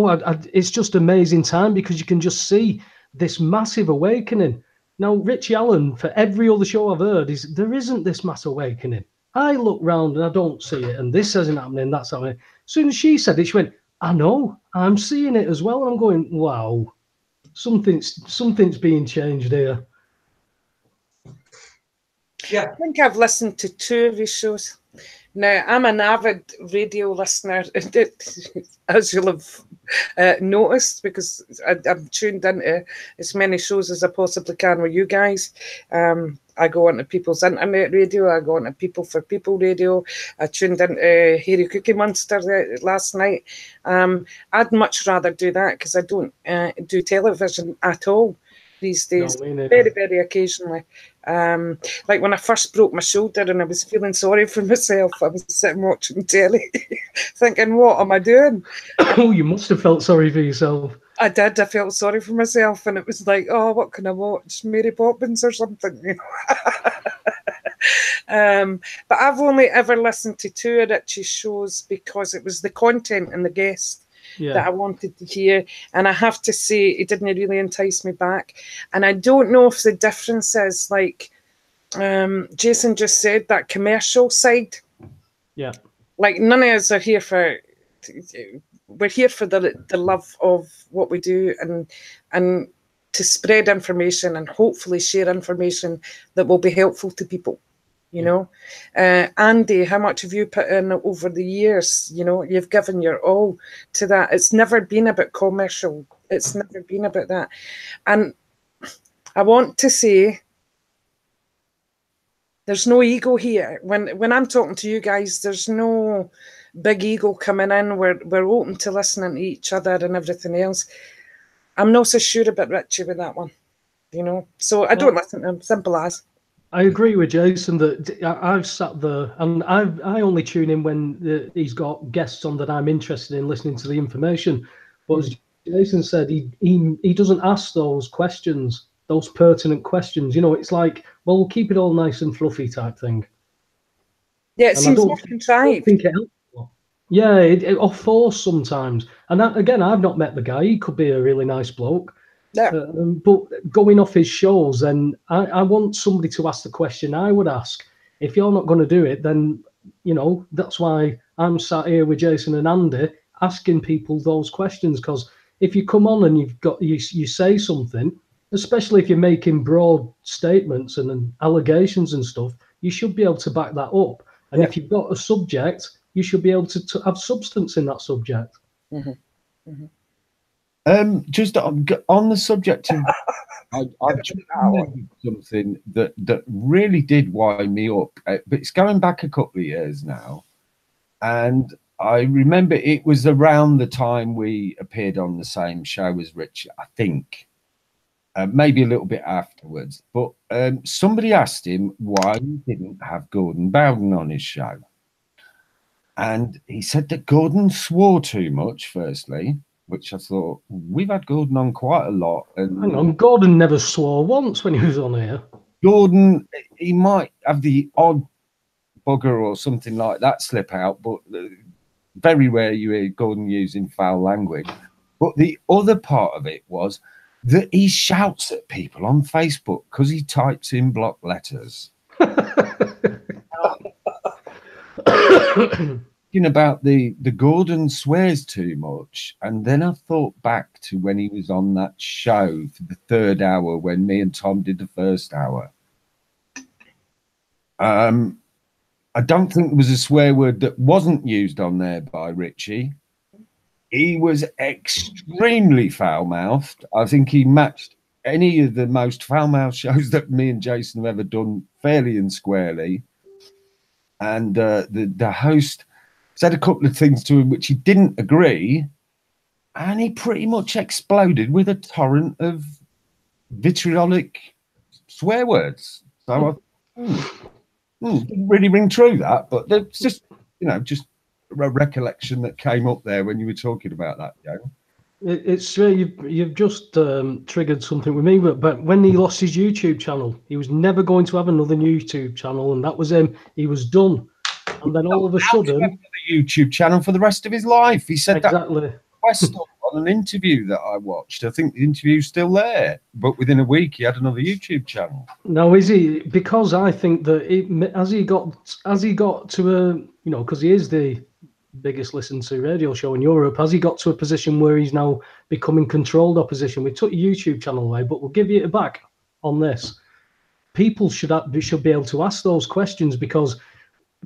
it's just amazing time, because you can just see this massive awakening. Now, Richie Allen, for every other show I've heard, there isn't this mass awakening. I look round and I don't see it, and this isn't happening, that's happening. As soon as she said it, she went, I know, I'm seeing it as well. And I'm going, wow, something's being changed here. Yeah, I think I've listened to 2 of his shows. Now, I'm an avid radio listener, as you'll have noticed, because I'm tuned into as many shows as I possibly can with you guys. I go into People's Internet Radio, I go into People for People Radio, I tuned into Hairy Cookie Monster last night. I'd much rather do that, because I don't do television at all these days, very, very occasionally. Like when I first broke my shoulder and I was feeling sorry for myself, I was sitting watching telly thinking, what am I doing? Oh, you must have felt sorry for yourself. I did. I felt sorry for myself, and it was like, oh, what can I watch? Mary Poppins or something, you know. But I've only ever listened to 2 of Richie's shows because it was the content and the guest that I wanted to hear, and I have to say it didn't really entice me back. And I don't know if the difference is, like Jason just said, that commercial side. Yeah, like none of us are here for. We're here for the love of what we do, and to spread information and hopefully share information that will be helpful to people. You know, Andy, how much have you put in over the years? You know, you've given your all to that. It's never been about commercial. It's never been about that. And I want to say there's no ego here. When I'm talking to you guys, there's no big ego coming in. We're open to listening to each other and everything else. I'm not so sure about Richie with that one, you know. So I don't listen to him, simple as. I agree with Jason that I've sat there and I only tune in when he's got guests on that I'm interested in listening to the information. But as Jason said, he doesn't ask those questions, those pertinent questions. You know, it's like, well, we'll keep it all nice and fluffy type thing. Yeah, it seems more contrived. Yeah, or forced sometimes. And that, again, I've not met the guy. He could be a really nice bloke. Yeah. But going off his shows, then I want somebody to ask the question I would ask. If you're not going to do it, then, you know, that's why I'm sat here with Jason and Andy asking people those questions. Because if you come on and you say something, especially if you're making broad statements and allegations and stuff, you should be able to back that up. And if you've got a subject, you should be able to have substance in that subject. Mm-hmm. Mm-hmm. Just on the subject of, I've just remembered something that really did wind me up, but it's going back a couple of years now, and I remember it was around the time we appeared on the same show as Rich, I think, maybe a little bit afterwards, but somebody asked him why he didn't have Gordon Bowden on his show, and he said that Gordon swore too much, firstly, which I thought, we've had Gordon on quite a lot. And hang on, Gordon never swore once when he was on here. Gordon, he might have the odd bugger or something like that slip out, but very rare you hear Gordon using foul language. But the other part of it was that he shouts at people on Facebook because he types in block letters. About the Gordon swears too much, and then I thought back to when he was on that show for the third hour when me and Tom did the first hour. I don't think there was a swear word that wasn't used on there by Richie. He was extremely foul-mouthed. I think he matched any of the most foul-mouthed shows that me and Jason have ever done fairly and squarely. And the host said a couple of things to him which he didn't agree, and he pretty much exploded with a torrent of vitriolic swear words. So didn't really ring true, that, but it's just, just a recollection that came up there when you were talking about that, Joe. It's you've just triggered something with me, but when he lost his YouTube channel, he was never going to have another YouTube channel, and that was him. He was done. And then all of a sudden, the YouTube channel for the rest of his life. He said exactly. That Webster on an interview that I watched. I think the interview's still there, but within a week he had another YouTube channel. Now, is he? Because I think that as he got to a, because he is the biggest listened to radio show in Europe, has he got to a position where he's now becoming controlled opposition? We took your YouTube channel away, but we'll give you it back on this. People should be able to ask those questions, because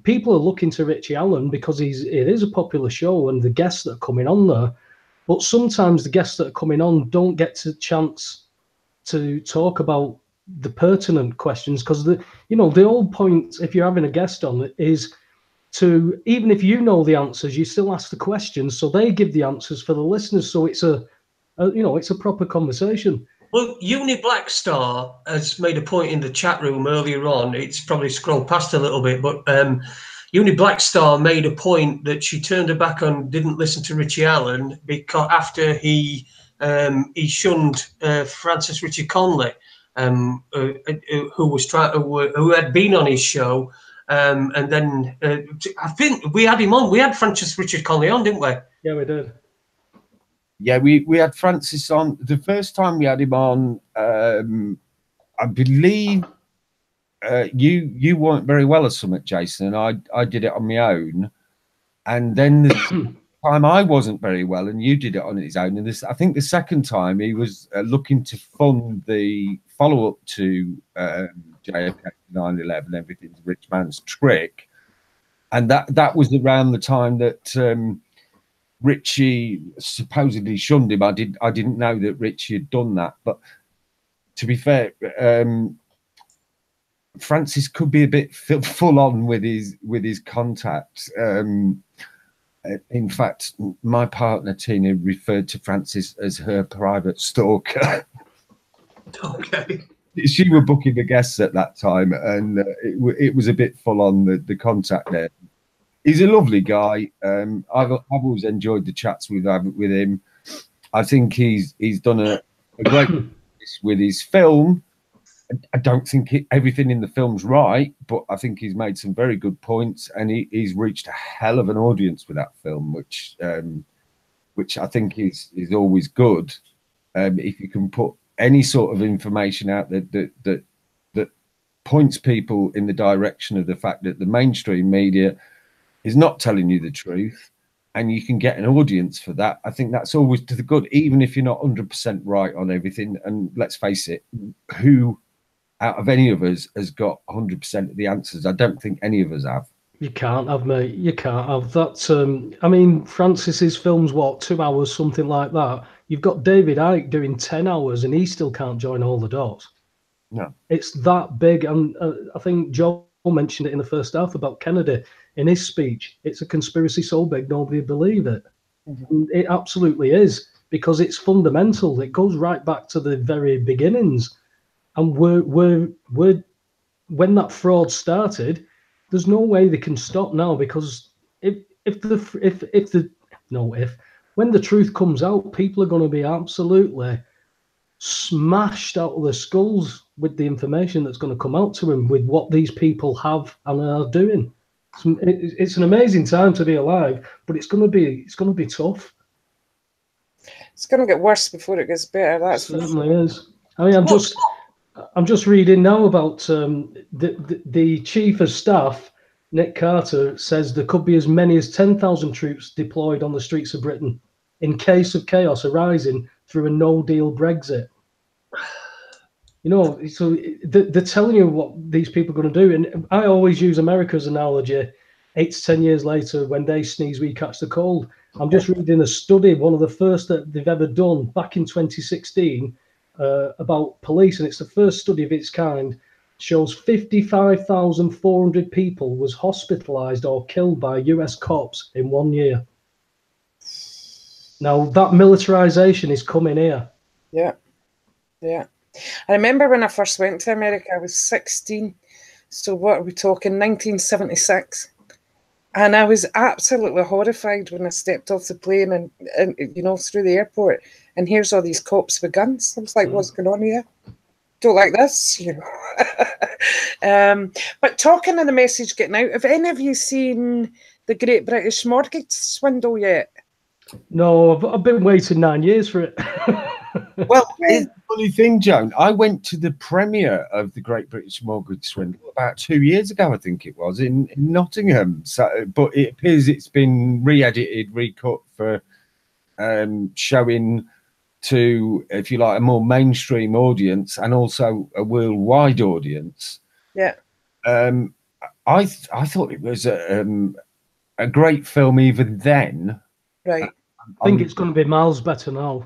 people are looking to Richie Allen because it is a popular show and the guests that are coming on there. But sometimes the guests that are coming on don't get a chance to talk about the pertinent questions, because the whole point, if you're having a guest on, is to, even if you know the answers, you still ask the questions so they give the answers for the listeners. So it's it's a proper conversation. Well, Uni Blackstar has made a point in the chat room earlier on. It's probably scrolled past a little bit, but Uni Blackstar made a point that she turned her back on, didn't listen to Richie Allen because after he shunned Francis Richard Conley, who had been on his show, and then I think we had him on. We had Francis Richard Conley on, didn't we? Yeah, we did. Yeah, we had Francis on. The first time we had him on, I believe you weren't very well at Summit, Jason, and I did it on my own. And then the time I wasn't very well, and you did it on his own. And I think the second time he was looking to fund the follow-up to JFK 9/11, Everything's a Rich Man's Trick. And that was around the time that Richie supposedly shunned him. I didn't know that Richie had done that, but to be fair, Francis could be a bit full on with his contacts. In fact, my partner Tina referred to Francis as her private stalker. Okay. she were booking the guests at that time, and it was a bit full on the contact there. He's a lovely guy. I've always enjoyed the chats with him. I think he's done a great with his film. I don't think everything in the film's right, but I think he's made some very good points, and he's reached a hell of an audience with that film, which I think is always good. If you can put any sort of information out that points people in the direction of the fact that the mainstream media is not telling you the truth, and you can get an audience for that, I think that's always to the good, even if you're not 100% right on everything. And let's face it, who out of any of us has got 100% of the answers? I don't think any of us have. You can't have, mate. You can't have that. I mean, Francis's film's what, 2 hours, something like that. You've got David Icke doing 10 hours, and he still can't join all the dots. No, it's that big. And I think Joe mentioned it in the first half about Kennedy in his speech. It's a conspiracy so big nobody believe it. Mm-hmm. It absolutely is, because it's fundamental. It goes right back to the very beginnings. And we're when that fraud started, there's no way they can stop now, because when the truth comes out, people are going to be absolutely smashed out of their skulls with the information that's going to come out to them, with what these people have and are doing. It's an amazing time to be alive, but it's going to be tough. It's going to get worse before it gets better. That's certainly is. I mean, I'm just reading now about the chief of staff, Nick Carter, says there could be as many as 10,000 troops deployed on the streets of Britain in case of chaos arising through a no-deal Brexit. You know, so they're telling you what these people are going to do. And I always use America's analogy. 8 to 10 years later, when they sneeze, we catch the cold. I'm just reading a study, one of the first that they've ever done back in 2016, about police, and it's the first study of its kind. Shows 55,400 people was hospitalized or killed by US cops in 1 year. Now that militarization is coming here. Yeah. I remember when I first went to America, I was 16. So what are we talking, 1976? And I was absolutely horrified when I stepped off the plane and you know, through the airport, and here's all these cops with guns. I was like, what's going on here? Don't like this, you know. But talking of the message getting out, have any of you seen the Great British Mortgage Swindle yet? No, I've been waiting 9 years for it. Well, it's a funny thing, Joan. I went to the premiere of the Great British Mortgage Swindle about 2 years ago, I think it was, in Nottingham. So, but it appears it's been re-edited, recut for showing to, if you like, a more mainstream audience and also a worldwide audience. Yeah. I thought it was a great film even then. Right. I think it's going to be miles better now.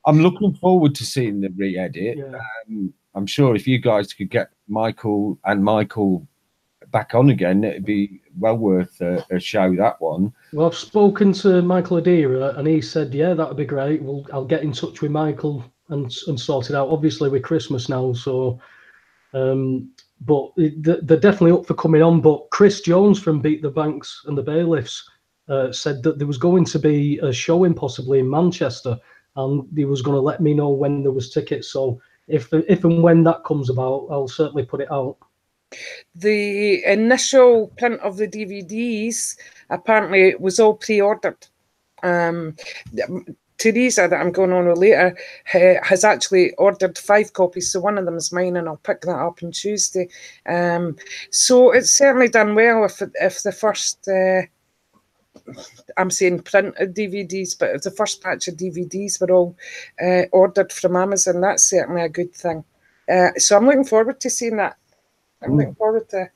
I'm looking forward to seeing the re-edit. Yeah. I'm sure if you guys could get Michael back on again, it'd be well worth a show, that one. Well, I've spoken to Michael Adira, and he said, yeah, that would be great. I'll get in touch with Michael and sort it out. Obviously, with Christmas now, so... but they're definitely up for coming on. But Chris Jones from Beat the Banks and the Bailiffs said that there was going to be a showing possibly in Manchester, and he was going to let me know when there was tickets. So if and when that comes about, I'll certainly put it out. The initial print of the DVDs apparently was all pre-ordered. Teresa, that I'm going on with later, has actually ordered 5 copies, so one of them is mine, and I'll pick that up on Tuesday. So it's certainly done well if the first, I'm saying printed DVDs, but if the first batch of DVDs were all ordered from Amazon, that's certainly a good thing. So I'm looking forward to seeing that. I'm looking forward to...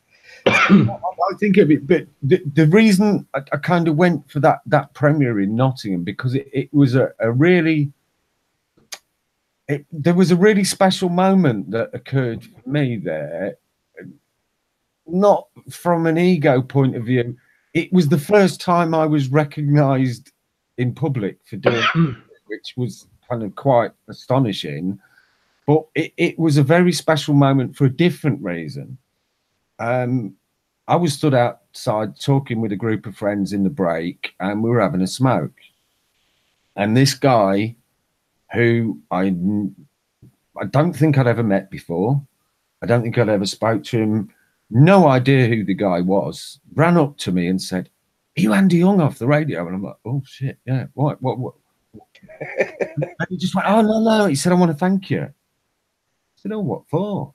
I think of it, but the reason I kind of went for that premiere in Nottingham, because it was there was a really special moment that occurred for me there, not from an ego point of view. It was the first time I was recognised in public for doing it, which was kind of quite astonishing. But it was a very special moment for a different reason. I was stood outside talking with a group of friends in the break, and we were having a smoke. And this guy, who I don't think I'd ever met before, I don't think I'd ever spoke to him, no idea who the guy was, ran up to me and said, "Are you Andy Young off the radio?" And I'm like, "Oh shit, yeah, what?" And he just went, "Oh no." He said, "I want to thank you." I said, "Oh, what for?"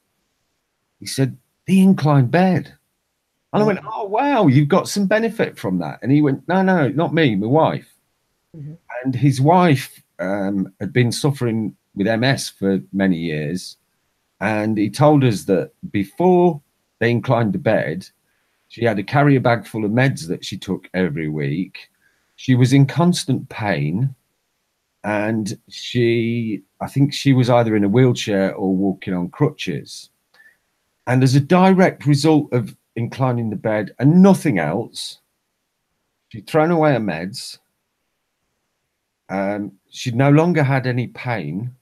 He said, "The inclined bed." And I went, "Oh wow, you've got some benefit from that." And he went, "No, not me, my wife." And his wife had been suffering with MS for many years. And he told us that before they inclined the bed, she had to carry a bag full of meds that she took every week. She was in constant pain. And I think she was either in a wheelchair or walking on crutches. And as a direct result of inclining the bed and nothing else, she'd thrown away her meds. She no longer had any pain,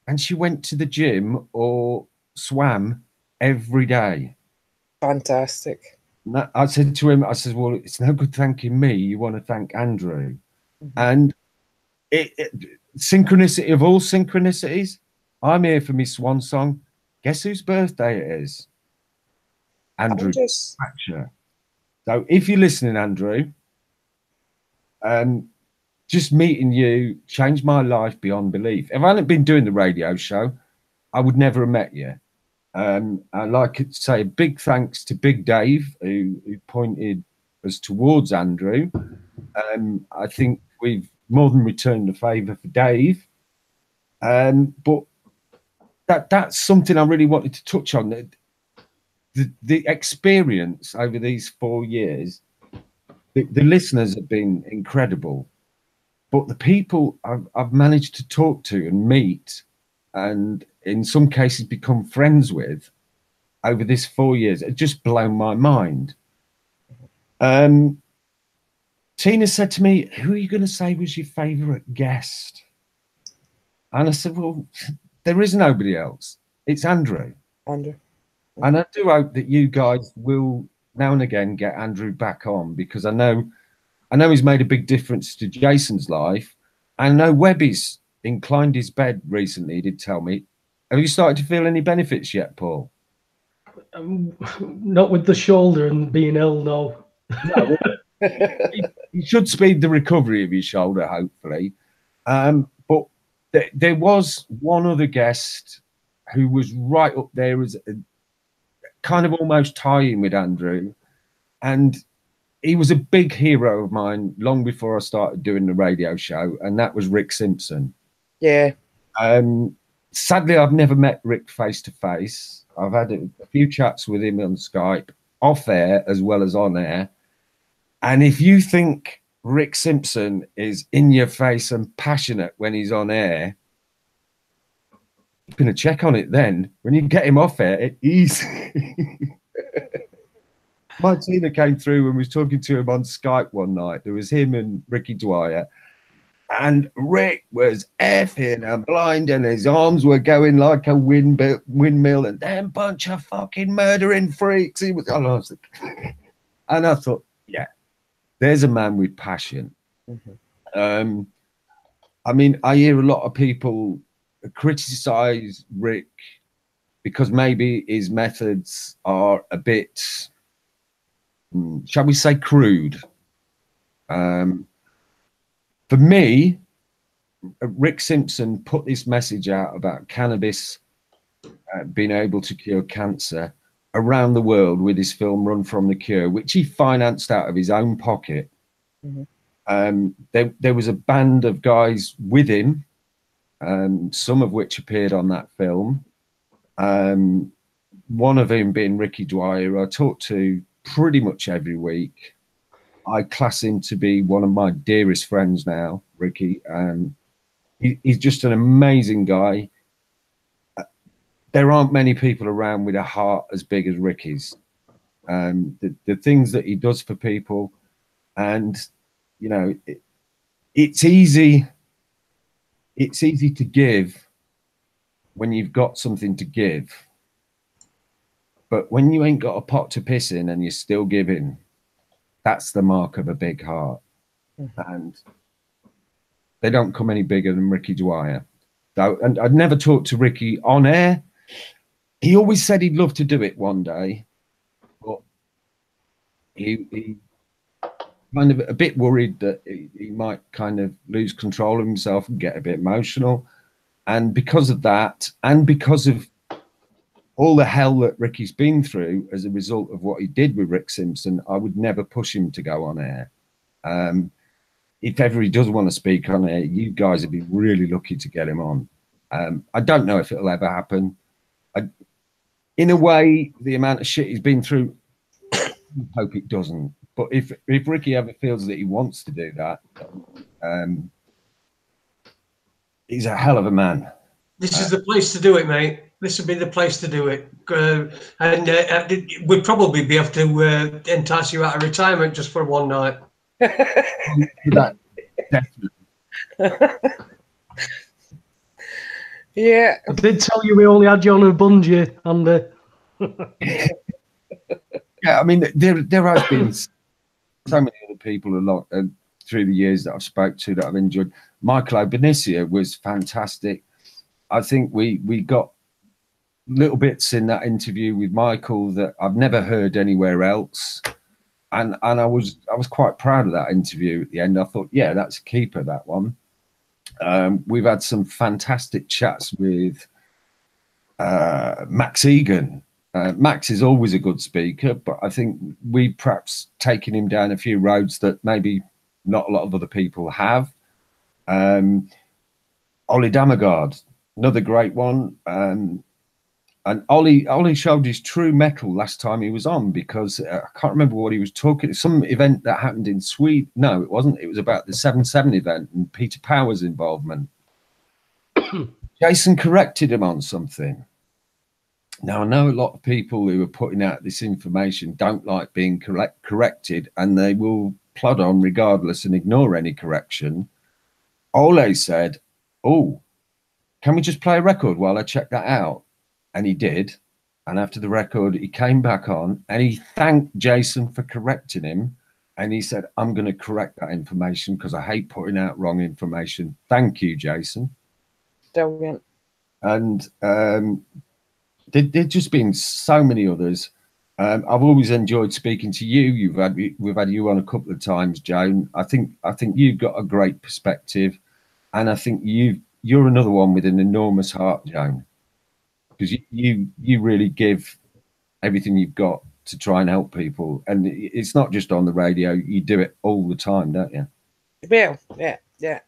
and she went to the gym or swam every day. Fantastic. I said to him, I said, "Well, it's no good thanking me. You want to thank Andrew." And synchronicity of all synchronicities, I'm here for my swan song. Guess whose birthday it is? Andrew Thatcher. So if you're listening, Andrew, just meeting you changed my life beyond belief. If I hadn't been doing the radio show, I would never have met you. I'd like to say a big thanks to Big Dave, who pointed us towards Andrew. I think we've more than returned the favour for Dave. But that's something I really wanted to touch on. The experience over these 4 years, the listeners have been incredible. But the people I've managed to talk to and meet, and in some cases become friends with over this 4 years, it just blown my mind. Tina said to me, "Who are you going to say was your favourite guest?" And I said, "Well, there is nobody else. It's Andrew." Andrew. And I do hope that you guys will now and again get Andrew back on, because I know he's made a big difference to Jason's life. I know Webby's inclined his bed recently, he did tell me. Have you started to feel any benefits yet, Paul? Not with the shoulder and being ill, no. No. He should speed the recovery of his shoulder, hopefully. But there was one other guest who was right up there as a kind of almost tie-in with Andrew. And he was a big hero of mine long before I started doing the radio show, and that was Rick Simpson. Yeah. Sadly, I've never met Rick face to face. I've had a few chats with him on Skype, off air as well as on air. And if you think Rick Simpson is in your face and passionate when he's on air, you're going to check on it then. When you get him off air, he's... Martina came through and was talking to him on Skype one night. There was him and Ricky Dwyer, and Rick was effing and blind, and his arms were going like a windmill, and them bunch of fucking murdering freaks. He was, and I thought, yeah, there's a man with passion. I mean, I hear a lot of people criticize Rick because maybe his methods are a bit, shall we say, crude. For me, Rick Simpson put this message out about cannabis being able to cure cancer around the world with his film Run From the Cure, which he financed out of his own pocket. There was a band of guys with him, some of which appeared on that film. One of them being Ricky Dwyer, I talk to pretty much every week. I class him to be one of my dearest friends now, Ricky. He's just an amazing guy. There aren't many people around with a heart as big as Ricky's. The things that he does for people, and you know, it's easy to give, when you've got something to give. But when you ain't got a pot to piss in and you're still giving, that's the mark of a big heart. And they don't come any bigger than Ricky Dwyer. So, and I'd never talked to Ricky on air. He always said he'd love to do it one day, but he kind of a bit worried that he might kind of lose control of himself and get a bit emotional. And because of that, and because of all the hell that Ricky's been through as a result of what he did with Rick Simpson, I would never push him to go on air. If ever he does want to speak on air, you guys would be really lucky to get him on. I don't know if it'll ever happen. In a way, the amount of shit he's been through, I hope it doesn't. But if Ricky ever feels that he wants to do that, he's a hell of a man. This is the place to do it, mate. This would be the place to do it. We'd probably be able to entice you out of retirement just for one night. That, definitely. Yeah. I did tell you we only had you on a bungee, and yeah, I mean, there has been so many other people through the years that I've spoke to that I've enjoyed. Michael Obanisia was fantastic. I think we got little bits in that interview with Michael that I've never heard anywhere else, and I was quite proud of that interview at the end. I thought, yeah, that's a keeper, that one. We've had some fantastic chats with Max Egan. Max is always a good speaker, but I think we've perhaps taken him down a few roads that maybe not a lot of other people have. Ollie Damagard, another great one. And Ollie showed his true mettle last time he was on, because I can't remember what he was talking. Some event that happened in Sweden. No, it wasn't. It was about the 7/7 event and Peter Power's involvement. Jason corrected him on something. Now, I know a lot of people who are putting out this information don't like being corrected, and they will plod on regardless and ignore any correction. Ole said, "Oh, can we just play a record while I check that out?" And he did. And after the record, he came back on and he thanked Jason for correcting him. And he said, "I'm going to correct that information because I hate putting out wrong information. Thank you, Jason." Brilliant. And there's just been so many others. I've always enjoyed speaking to you. We've had you on a couple of times, Joan. I think you've got a great perspective. And I think you're another one with an enormous heart, Joan. Because you really give everything you've got to try and help people, and it's not just on the radio. You do it all the time, don't you? Well, yeah.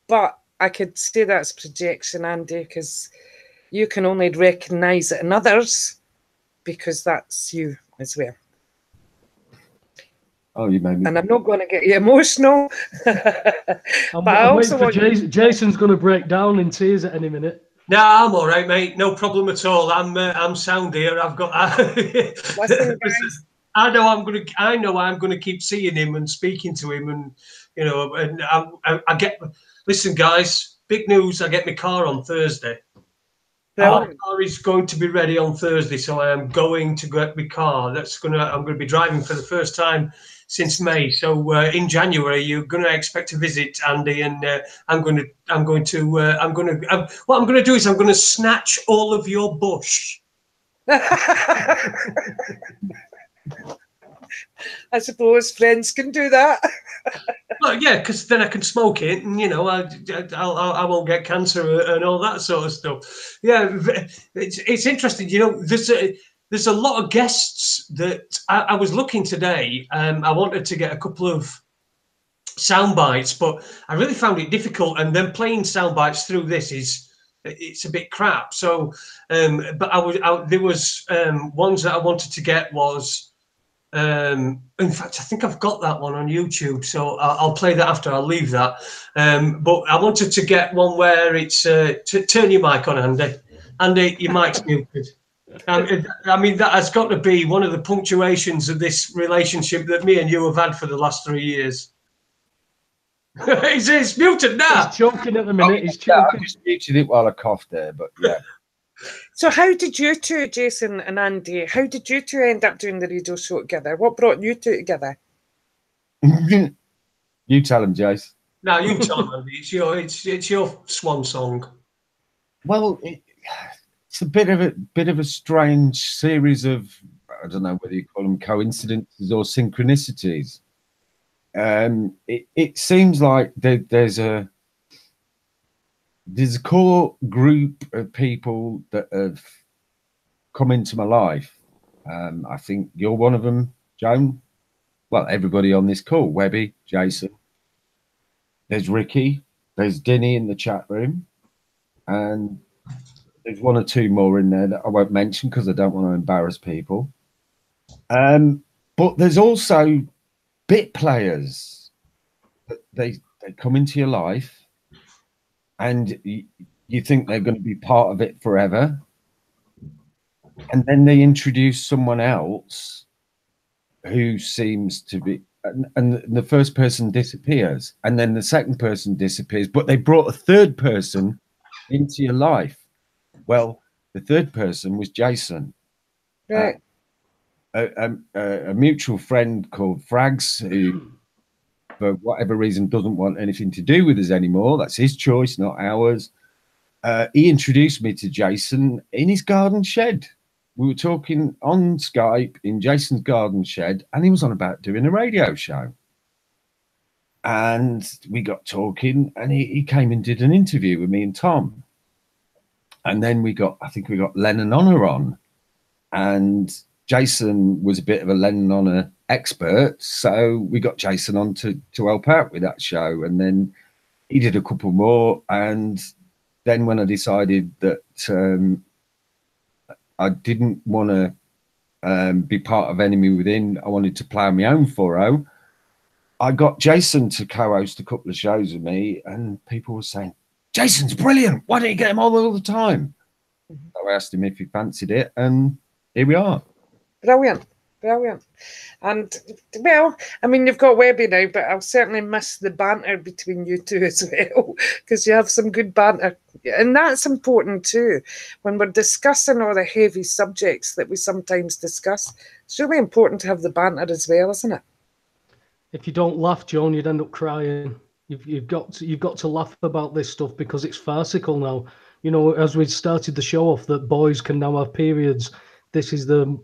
But I could say that's projection, Andy, because you can only recognise it in others because that's you as well. Oh, you made me. And I'm not going to get you emotional. I'm waiting for Jason's going to break down in tears at any minute. No, I'm all right, mate. No problem at all. I'm sound here. I've got. Listen, guys. I know I'm gonna keep seeing him and speaking to him, and you know, and I get. Listen, guys. Big news. I get my car on Thursday. My car is going to be ready on Thursday, so I am going to get my car. I'm going to be driving for the first time since May. So in January, you're going to expect to visit Andy, and what I'm going to do is I'm going to snatch all of your bush. I suppose friends can do that. Well, yeah, because then I can smoke it, and you know, I won't get cancer and all that sort of stuff. Yeah, it's interesting. You know, there's a lot of guests that I was looking today. I wanted to get a couple of sound bites, but I really found it difficult. And then playing sound bites through this it's a bit crap. So, but there was ones that I wanted to get was. In fact, I think I've got that one on YouTube, so I'll play that after. I'll leave that. But I wanted to get one where it's turn your mic on, Andy. Andy, your mic's muted. I mean, that has got to be one of the punctuations of this relationship that me and you have had for the last 3 years. He's muted now. He's choking at the minute. He's choking. I just muted it while I coughed there, but yeah. So how did you two, Jason and Andy, how did you two end up doing the radio show together? What brought you two together? You tell him, Jace. Now you tell them, Andy. It's your swan song. Well, it's a bit of a strange series of, I don't know whether you call them coincidences or synchronicities. It seems like there's a core group of people that have come into my life. I think you're one of them, Joan. Well, everybody on this call, Webby, Jason. There's Ricky. There's Dinny in the chat room. And there's one or two more in there that I won't mention because I don't want to embarrass people. But there's also bit players. They come into your life and you think they're going to be part of it forever. And then they introduce someone else who seems to be, and the first person disappears, and then the second person disappears, but they brought a third person into your life. Well, the third person was Jason. Right. A mutual friend called Frags, who, for whatever reason, doesn't want anything to do with us anymore. That's his choice, not ours. He introduced me to Jason in his garden shed. We were talking on Skype in Jason's garden shed, and he was on about doing a radio show. And we got talking, and he came and did an interview with me and Tom. And then I think we got Lennon Honor on. And Jason was a bit of a Lennon Honor expert, so we got Jason on to help out with that show. And then he did a couple more. And then when I decided that I didn't want to be part of Enemy Within, I wanted to plough my own furrow, I got Jason to co-host a couple of shows with me, and people were saying, Jason's brilliant, why don't you get him on all the time? So I asked him if he fancied it, and here we are. Brilliant. And, well, I mean, you've got Webby now, but I'll certainly miss the banter between you two as well, because you have some good banter. And that's important too. When we're discussing all the heavy subjects that we sometimes discuss, it's really important to have the banter as well, isn't it? If you don't laugh, Joan, you'd end up crying. You've got to laugh about this stuff because it's farcical now. You know, as we started the show off, that boys can now have periods. This is the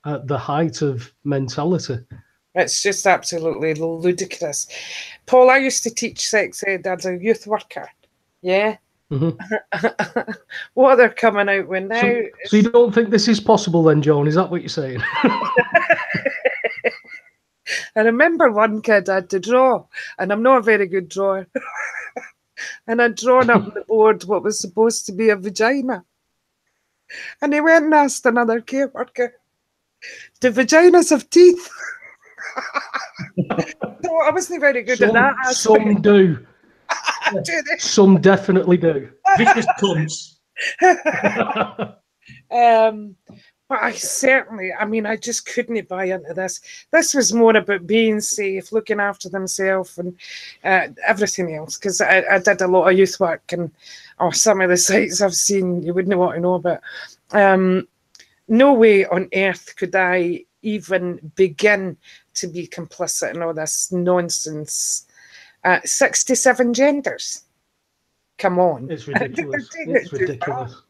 height of mentality. It's just absolutely ludicrous. Paul, I used to teach sex ed as a youth worker. Yeah. Mm-hmm. What they're coming out with now. So you don't think this is possible then, Joan? Is that what you're saying? I remember one kid I had to draw, and I'm not a very good drawer. And I'd drawn up on the board what was supposed to be a vagina. And he went and asked another care worker, do vaginas have teeth? So I wasn't very good at that. Some do. Do they? Some definitely do. Vicious cunts. But I just couldn't buy into this. This was more about being safe, looking after themselves and everything else, because I did a lot of youth work, and some of the sites I've seen you wouldn't want to know about. No way on earth could I even begin to be complicit in all this nonsense. 67 genders. Come on. It's ridiculous. It's ridiculous.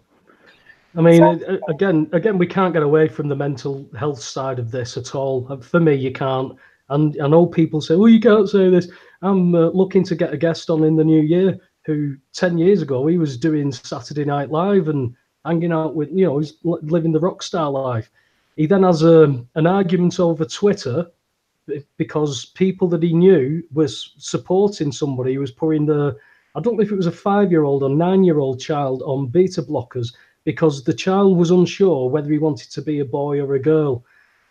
I mean, again, we can't get away from the mental health side of this at all. For me, you can't. And I know people say, well, you can't say this. I'm looking to get a guest on in the new year who 10 years ago, he was doing Saturday Night Live and hanging out with, he's living the rock star life. He then has an argument over Twitter because people that he knew was supporting somebody who was putting I don't know if it was a 5-year-old or 9-year-old child on beta blockers because the child was unsure whether he wanted to be a boy or a girl.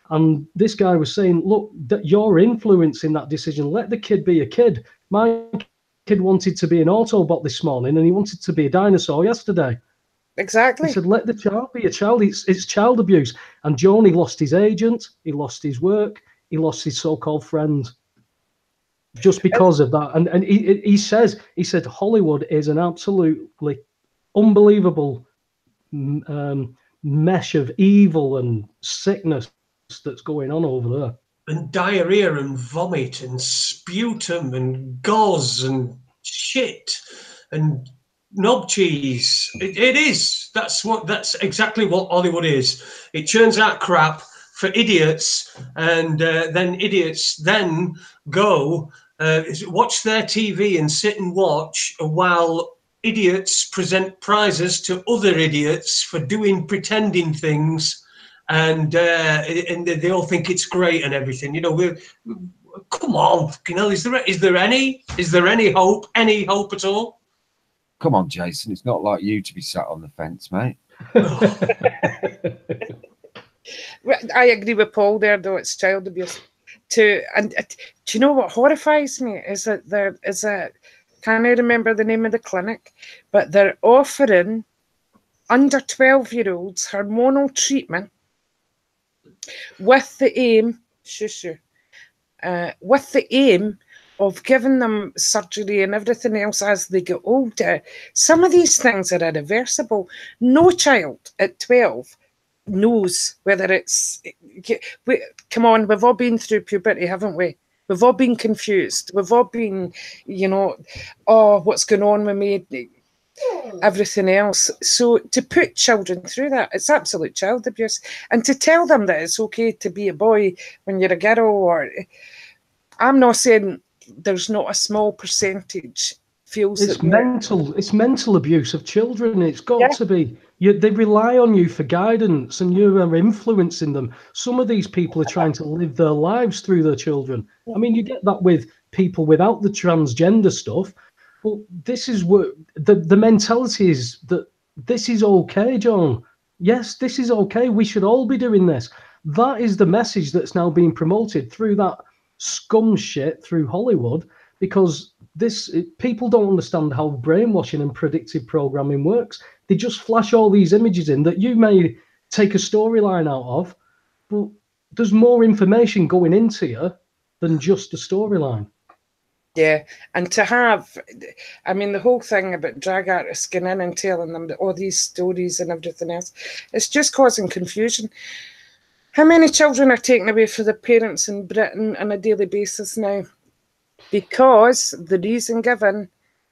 And this guy was saying, look, that you're influencing that decision. Let the kid be a kid. My kid wanted to be an Autobot this morning and he wanted to be a dinosaur yesterday. Exactly. He said, let the child be a child. It's child abuse. And Johnny lost his agent. He lost his work. He lost his so-called friend just because of that. And he said Hollywood is an absolutely unbelievable mesh of evil and sickness that's going on over there. And diarrhea and vomit and sputum and gauze and shit and knob cheese. It is. That's exactly what Hollywood is. It churns out crap for idiots, and then idiots then go watch their TV and sit and watch while idiots present prizes to other idiots for pretending things, and they all think it's great and everything. You know, come on, you know, is there any hope? Any hope at all? Come on, Jason. It's not like you to be sat on the fence, mate. I agree with Paul there, though. It's child abuse. And do you know what horrifies me is that there is can't I remember the name of the clinic, but they're offering under 12-year-olds hormonal treatment with the aim, with the aim of giving them surgery and everything else as they get older. Some of these things are irreversible. No child at 12 knows whether it's... Come on, we've all been through puberty, haven't we? We've all been confused. We've all been, you know, oh, what's going on with me? Everything else. So to put children through that, it's absolute child abuse. And to tell them that it's okay to be a boy when you're a girl, or... I'm not saying there's not a small percentage feels it's mental abuse of children. It's got to be. They rely on you for guidance, and you are influencing them. Some of these people are trying to live their lives through their children. I mean, you get that with people without the transgender stuff. But this is what the mentality is, that this is okay, John. Yes, this is okay. We should all be doing this. That is the message that's now being promoted through that scum shit through Hollywood, because people don't understand how brainwashing and predictive programming works. They just flash all these images in that you may take a storyline out of, but there's more information going into you than just a storyline. Yeah, and to have, I mean, the whole thing about drag artists going in and telling them all these stories and everything else, it's just causing confusion. How many children are taken away from their parents in Britain on a daily basis now? Because the reason given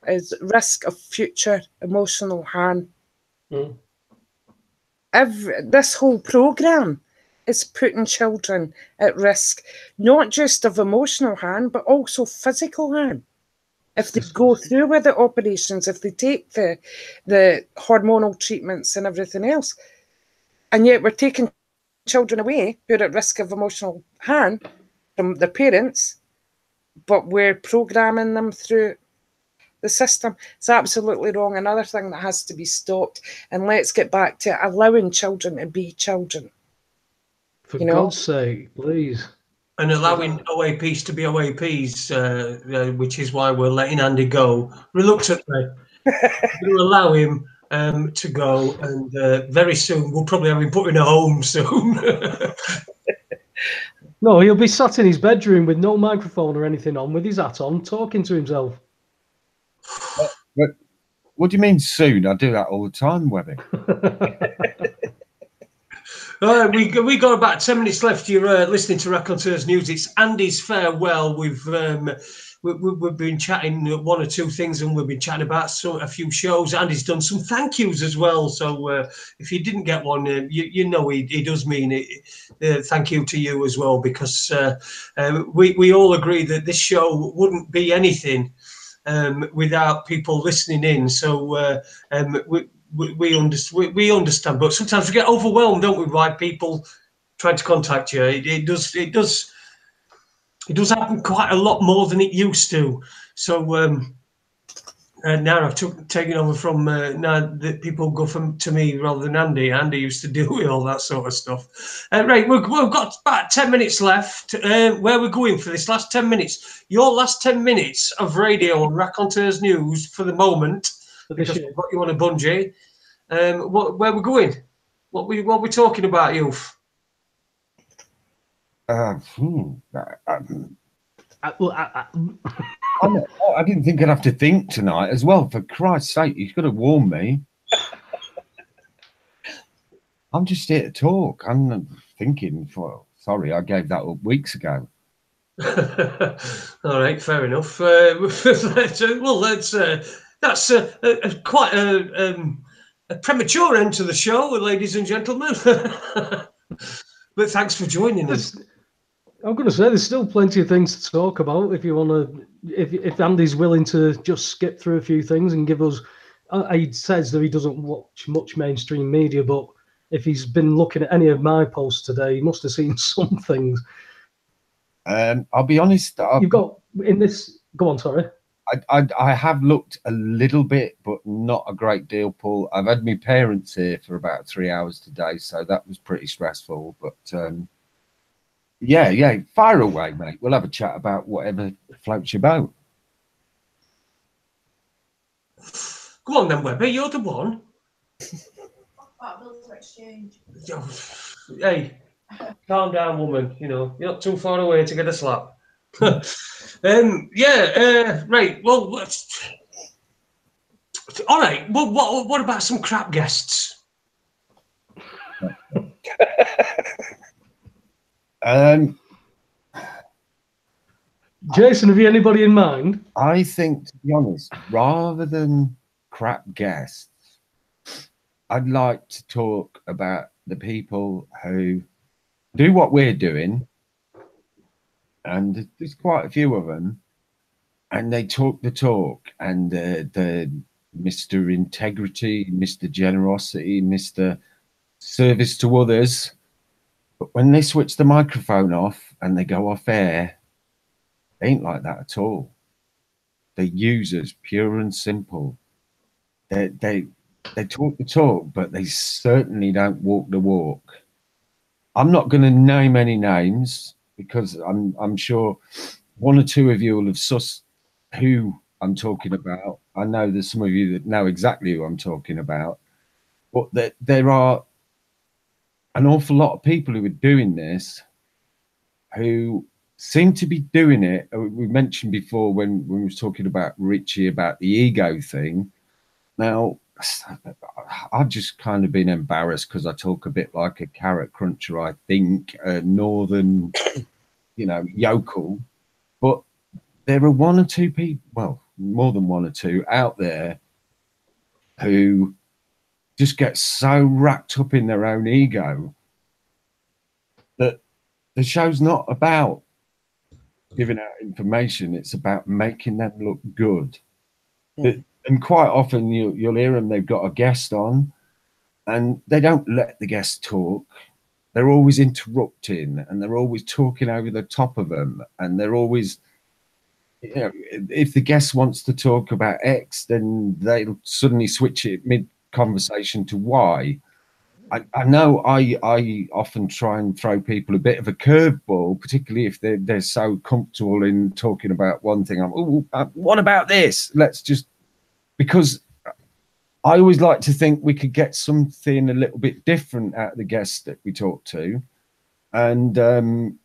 is risk of future emotional harm. This whole programme is putting children at risk, not just of emotional harm, but also physical harm. If they go through with the operations, if they take the hormonal treatments and everything else, and yet we're taking children away who are at risk of emotional harm from their parents, but we're programming them through the system. It's absolutely wrong. Another thing that has to be stopped, and let's get back to allowing children to be children. For God's sake, please. And allowing OAPs to be OAPs, which is why we're letting Andy go reluctantly. We'll allow him to go, and very soon we'll probably have him put in a home soon. No, he'll be sat in his bedroom with no microphone or anything on, with his hat on, talking to himself. But what do you mean soon? I do that all the time, Webby. We got about 10 minutes left. You're listening to Raconteurs News. It's Andy's farewell. We've been chatting one or two things, and we've been chatting about a few shows. Andy's done some thank yous as well. So if you didn't get one, you know he does mean it. Thank you to you as well, because we all agree that this show wouldn't be anything without people listening in. So we understand, but sometimes we get overwhelmed, don't we, by people trying to contact you. It does happen quite a lot more than it used to. So now I've taken over from now that people go to me rather than Andy. Andy used to deal with all that sort of stuff. Right, we've got about 10 minutes left. Where we're going for this last 10 minutes? Your last 10 minutes of radio on Raconteurs News for the moment, because we've got you on a bungee. Where we're going? What we talking about, youth? I didn't think I'd have to think tonight as well. For Christ's sake, you've got to warn me. I'm just here to talk. I'm not thinking, well, sorry, I gave that up weeks ago. All right, fair enough. That's quite a premature end to the show, ladies and gentlemen. But thanks for joining us. I'm going to say there's still plenty of things to talk about if you want to. If Andy's willing to just skip through a few things and give us. He says that he doesn't watch much mainstream media, but if he's been looking at any of my posts today, he must have seen some things. I'll be honest. You've got in this. Go on, sorry. I have looked a little bit, but not a great deal, Paul. I've had my parents here for about 3 hours today, so that was pretty stressful. But yeah, fire away, mate. We'll have a chat about whatever floats your boat. Go on then, Webby. You're the one. Hey, calm down, woman. You know, you're not too far away to get a slap. Right. Well, all right. Well, what about some crap guests? Jason, have you anybody in mind? I think, to be honest, rather than crap guests, I'd like to talk about the people who do what we're doing, and there's quite a few of them, and they talk the talk, and the Mr. Integrity, Mr. Generosity, Mr. Service to others. But when they switch the microphone off and they go off air, they ain't like that at all. They're users, pure and simple. They talk the talk, but they certainly don't walk the walk. I'm not going to name any names because I'm sure one or two of you will have sussed who I'm talking about. I know there's some of you that know exactly who I'm talking about, but there are an awful lot of people who are doing this who seem to be doing it. We mentioned before when we were talking about Richie about the ego thing. Now, I've just kind of been embarrassed because I talk a bit like a carrot cruncher, I think, northern, yokel. But there are one or two people, well, more than one or two out there who just get so wrapped up in their own ego that the show's not about giving out information. It's about making them look good. Yeah. And quite often you'll hear them, they've got a guest on and they don't let the guest talk. They're always interrupting and they're always talking over the top of them. And they're always, if the guest wants to talk about X, then they'll suddenly switch it mid-conversation to Y. I know I often try and throw people a bit of a curveball, particularly if they're so comfortable in talking about one thing. What about this? Let's just, because I always like to think we could get something a little bit different out of the guests that we talk to. And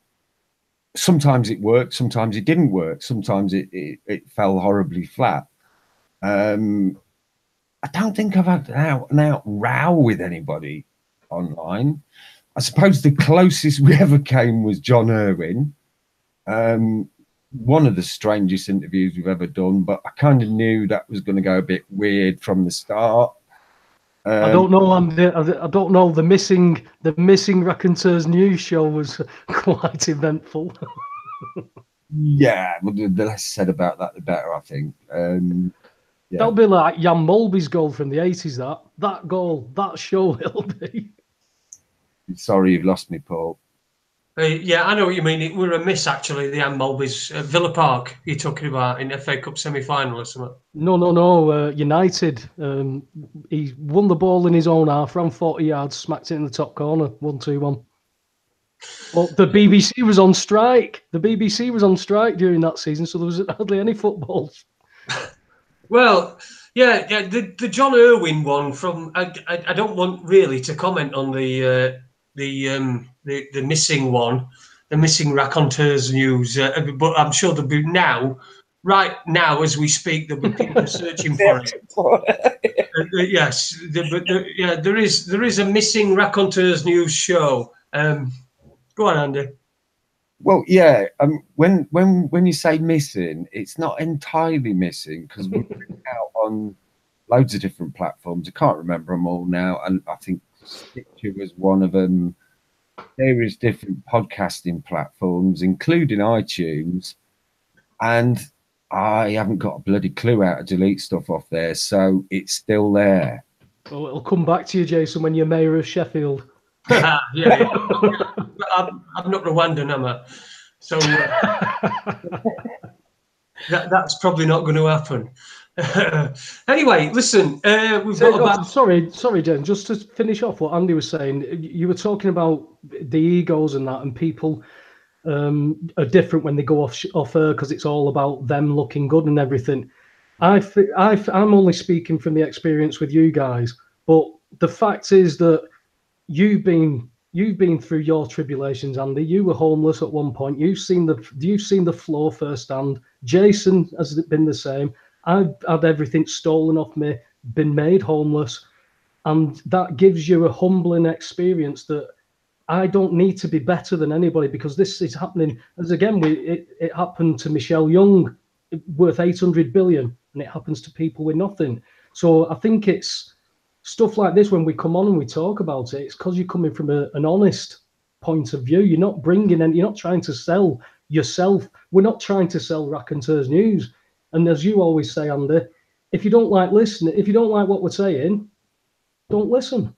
sometimes it worked, sometimes it didn't work, sometimes it fell horribly flat. I don't think I've had an out row with anybody online. I suppose the closest we ever came was John Irwin. One of the strangest interviews we've ever done, but I kind of knew that was going to go a bit weird from the start. I don't know. I don't know. The missing Raconteurs News show was quite eventful. Yeah, well, the less said about that, the better, I think. Yeah. That'll be like Jan Mulby's goal from the 80s. That goal, that show it'll be. Sorry, you've lost me, Paul. Yeah, I know what you mean. It were a miss, actually, the Jan Mulby's Villa Park you're talking about in FA Cup semi-final or something. No. United. He won the ball in his own half, ran 40 yards, smacked it in the top corner, 1-2-1. Well, the BBC was on strike. The BBC was on strike during that season, so there was hardly any football. Well, yeah. The John Irwin one from. I don't want really to comment on the missing one, the missing Raconteurs News, but I'm sure there'll be now. right now as we speak, there'll be people searching for it. Yes, yeah, there is a missing Raconteurs News show. Go on, Andy. Well, yeah. When you say missing, it's not entirely missing because we're out on loads of different platforms. I can't remember them all now, and I think Stitcher was one of them. Various different podcasting platforms, including iTunes, and I haven't got a bloody clue how to delete stuff off there, so it's still there. Oh, it'll come back to you, Jason, when you're mayor of Sheffield. yeah. I'm not Rwandan, am I? So that's probably not going to happen. Anyway, listen, we've got about... Sorry, Jen, just to finish off what Andy was saying, you were talking about the egos and that, and people are different when they go off air because it's all about them looking good and everything. I'm only speaking from the experience with you guys, but the fact is that you've been through your tribulations, Andy. You were homeless at one point. You've seen the floor firsthand. Jason has been the same. I've had everything stolen off me, been made homeless, and that gives you a humbling experience that I don't need to be better than anybody because this is happening. As again, it happened to Michelle Young, worth 800 billion, and it happens to people with nothing. So I think it's stuff like this when we come on and we talk about it. It's because you're coming from an honest point of view. You're not you're not trying to sell yourself. We're not trying to sell Raconteurs News. And as you always say, Andy, if you don't like listening, if you don't like what we're saying, don't listen.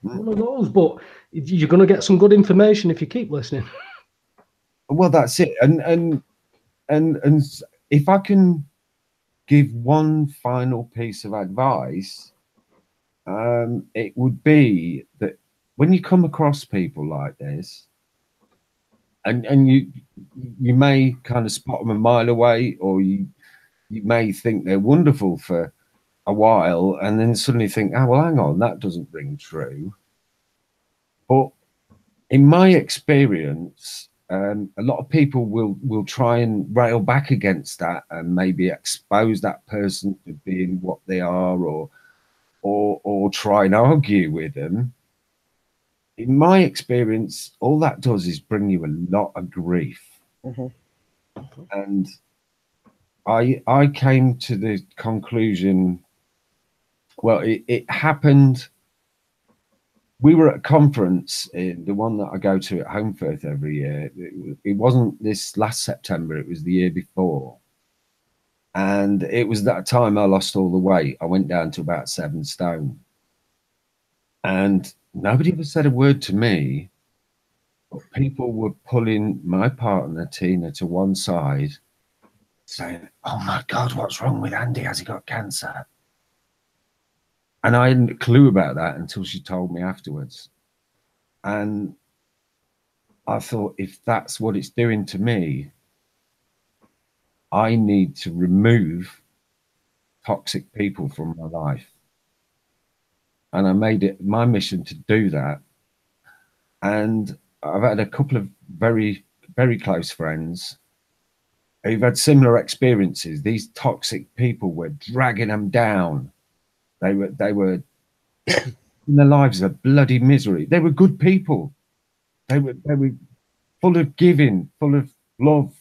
One of those. But you're going to get some good information if you keep listening. Well, that's it. And if I can give one final piece of advice, it would be that when you come across people like this, and you may kind of spot them a mile away, or you may think they're wonderful for a while and then suddenly think, oh, well, hang on, that doesn't ring true. But in my experience, a lot of people will try and rail back against that and maybe expose that person to being what they are, or try and argue with them. In my experience, all that does is bring you a lot of grief. And I came to the conclusion, well, it happened. We were at a conference, in the one that I go to at Homefirth every year. It wasn't this last September, it was the year before. And it was that time I lost all the weight. I went down to about 7 stone. And nobody ever said a word to me, but people were pulling my partner, Tina, to one side, saying, oh my God, what's wrong with Andy? Has he got cancer? And I hadn't a clue about that until she told me afterwards. And I thought, if that's what it's doing to me, I need to remove toxic people from my life. And I made it my mission to do that. And I've had a couple of very, very close friends who've had similar experiences. These toxic people were dragging them down. They were in their lives of bloody misery. They were good people. They were full of giving, full of love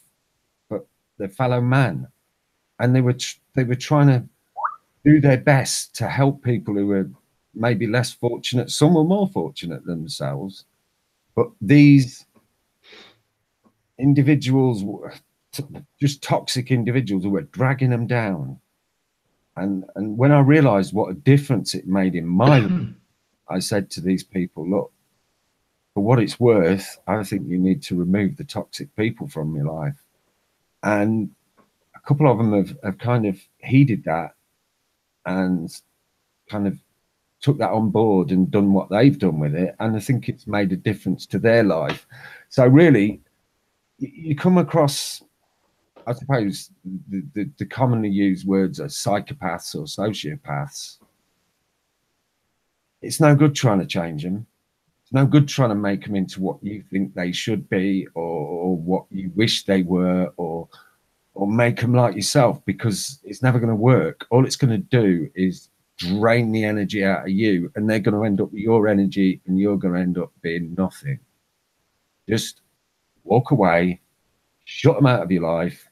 for their fellow man, and they were trying to do their best to help people who were maybe less fortunate. Some were more fortunate than themselves, but these individuals were just toxic individuals who were dragging them down. And when I realized what a difference it made in my life, I said to these people, look, for what it's worth, I think you need to remove the toxic people from your life. And a couple of them have kind of heeded that and kind of took that on board and done what they've done with it. And I think it's made a difference to their life. So really, you come across, I suppose, the commonly used words are psychopaths or sociopaths. It's no good trying to change them. It's no good trying to make them into what you think they should be, or what you wish they were, or or make them like yourself, because it's never going to work. All it's going to do is drain the energy out of you, and they're going to end up with your energy, and you're going to end up being nothing. Just walk away, shut them out of your life,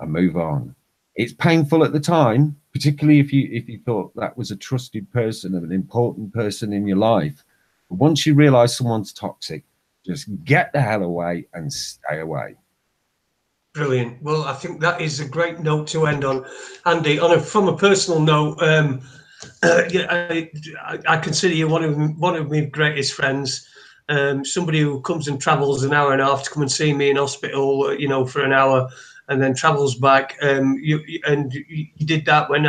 and move on. It's painful at the time, particularly if you thought that was a trusted person, an important person in your life. But once you realize someone's toxic, just get the hell away and stay away. Brilliant. Well, I think that is a great note to end on, Andy. From a personal note, yeah, I consider you one of my greatest friends. Somebody who comes and travels an hour and a half to come and see me in hospital, you know, for an hour, and then travels back. You did that when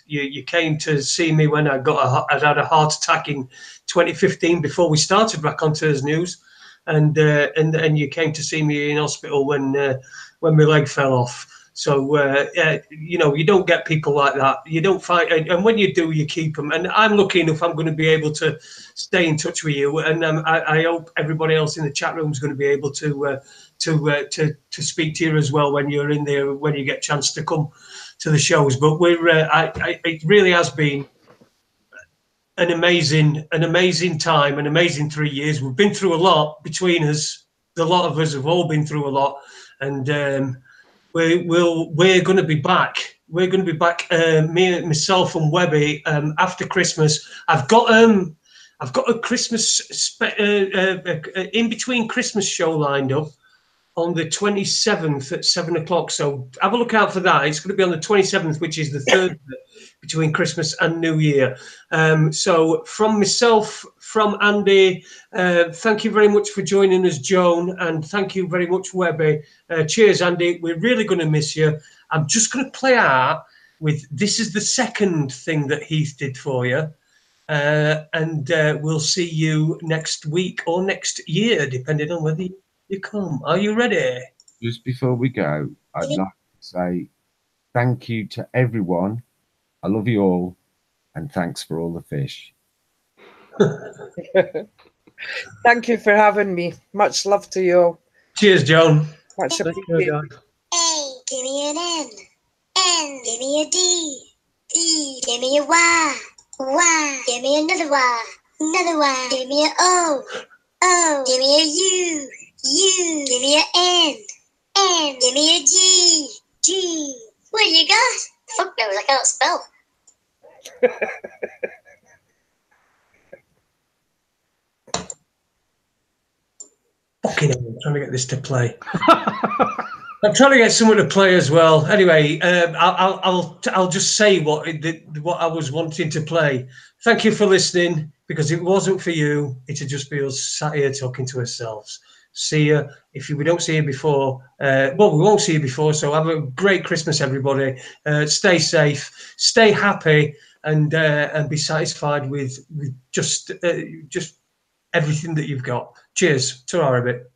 you came to see me when I'd had a heart attack in 2015 before we started Raconteurs News, and you came to see me in hospital when my leg fell off. So, you know, you don't get people like that. You don't find, and when you do, you keep them. And I'm lucky enough, I'm going to be able to stay in touch with you. And I hope everybody else in the chat room is going to be able to speak to you as well when you're in there, when you get a chance to come to the shows. But it really has been an amazing time, an amazing 3 years. We've been through a lot between us. A lot of us have all been through a lot, and we're going to be back. We're going to be back. Myself and Webby after Christmas. I've got a Christmas in between Christmas show lined up on the 27th at 7 o'clock. So have a look out for that. It's going to be on the 27th, which is the third between Christmas and New Year. So from myself, from Andy, thank you very much for joining us, Joan, and thank you very much, Webby. Cheers, Andy. We're really going to miss you. I'm just going to play out with, this is the second thing that Heath did for you. And we'll see you next week or next year, depending on whether you come. Are you ready? Just before we go, I'd like to say thank you to everyone. I love you all, and thanks for all the fish. Thank you for having me. Much love to you all. Cheers, Joan. Much appreciated. A, give me an N. N, give me a D. D, give me a Y. Y, give me another Y. Another Y, give me a O. O, give me a U. U, give me a N. N, give me a G. G, what do you got? Fuck knows, I can't spell. Fucking hell, I'm trying to get this to play. I'm trying to get someone to play as well. Anyway, I'll just say what I was wanting to play. Thank you for listening, because if it wasn't for you, it'd just be us sat here talking to ourselves. See you. We don't see you before, well, we won't see you before, so have a great Christmas, everybody. Stay safe, stay happy, and be satisfied with just everything that you've got. Cheers. Ta-ra a bit.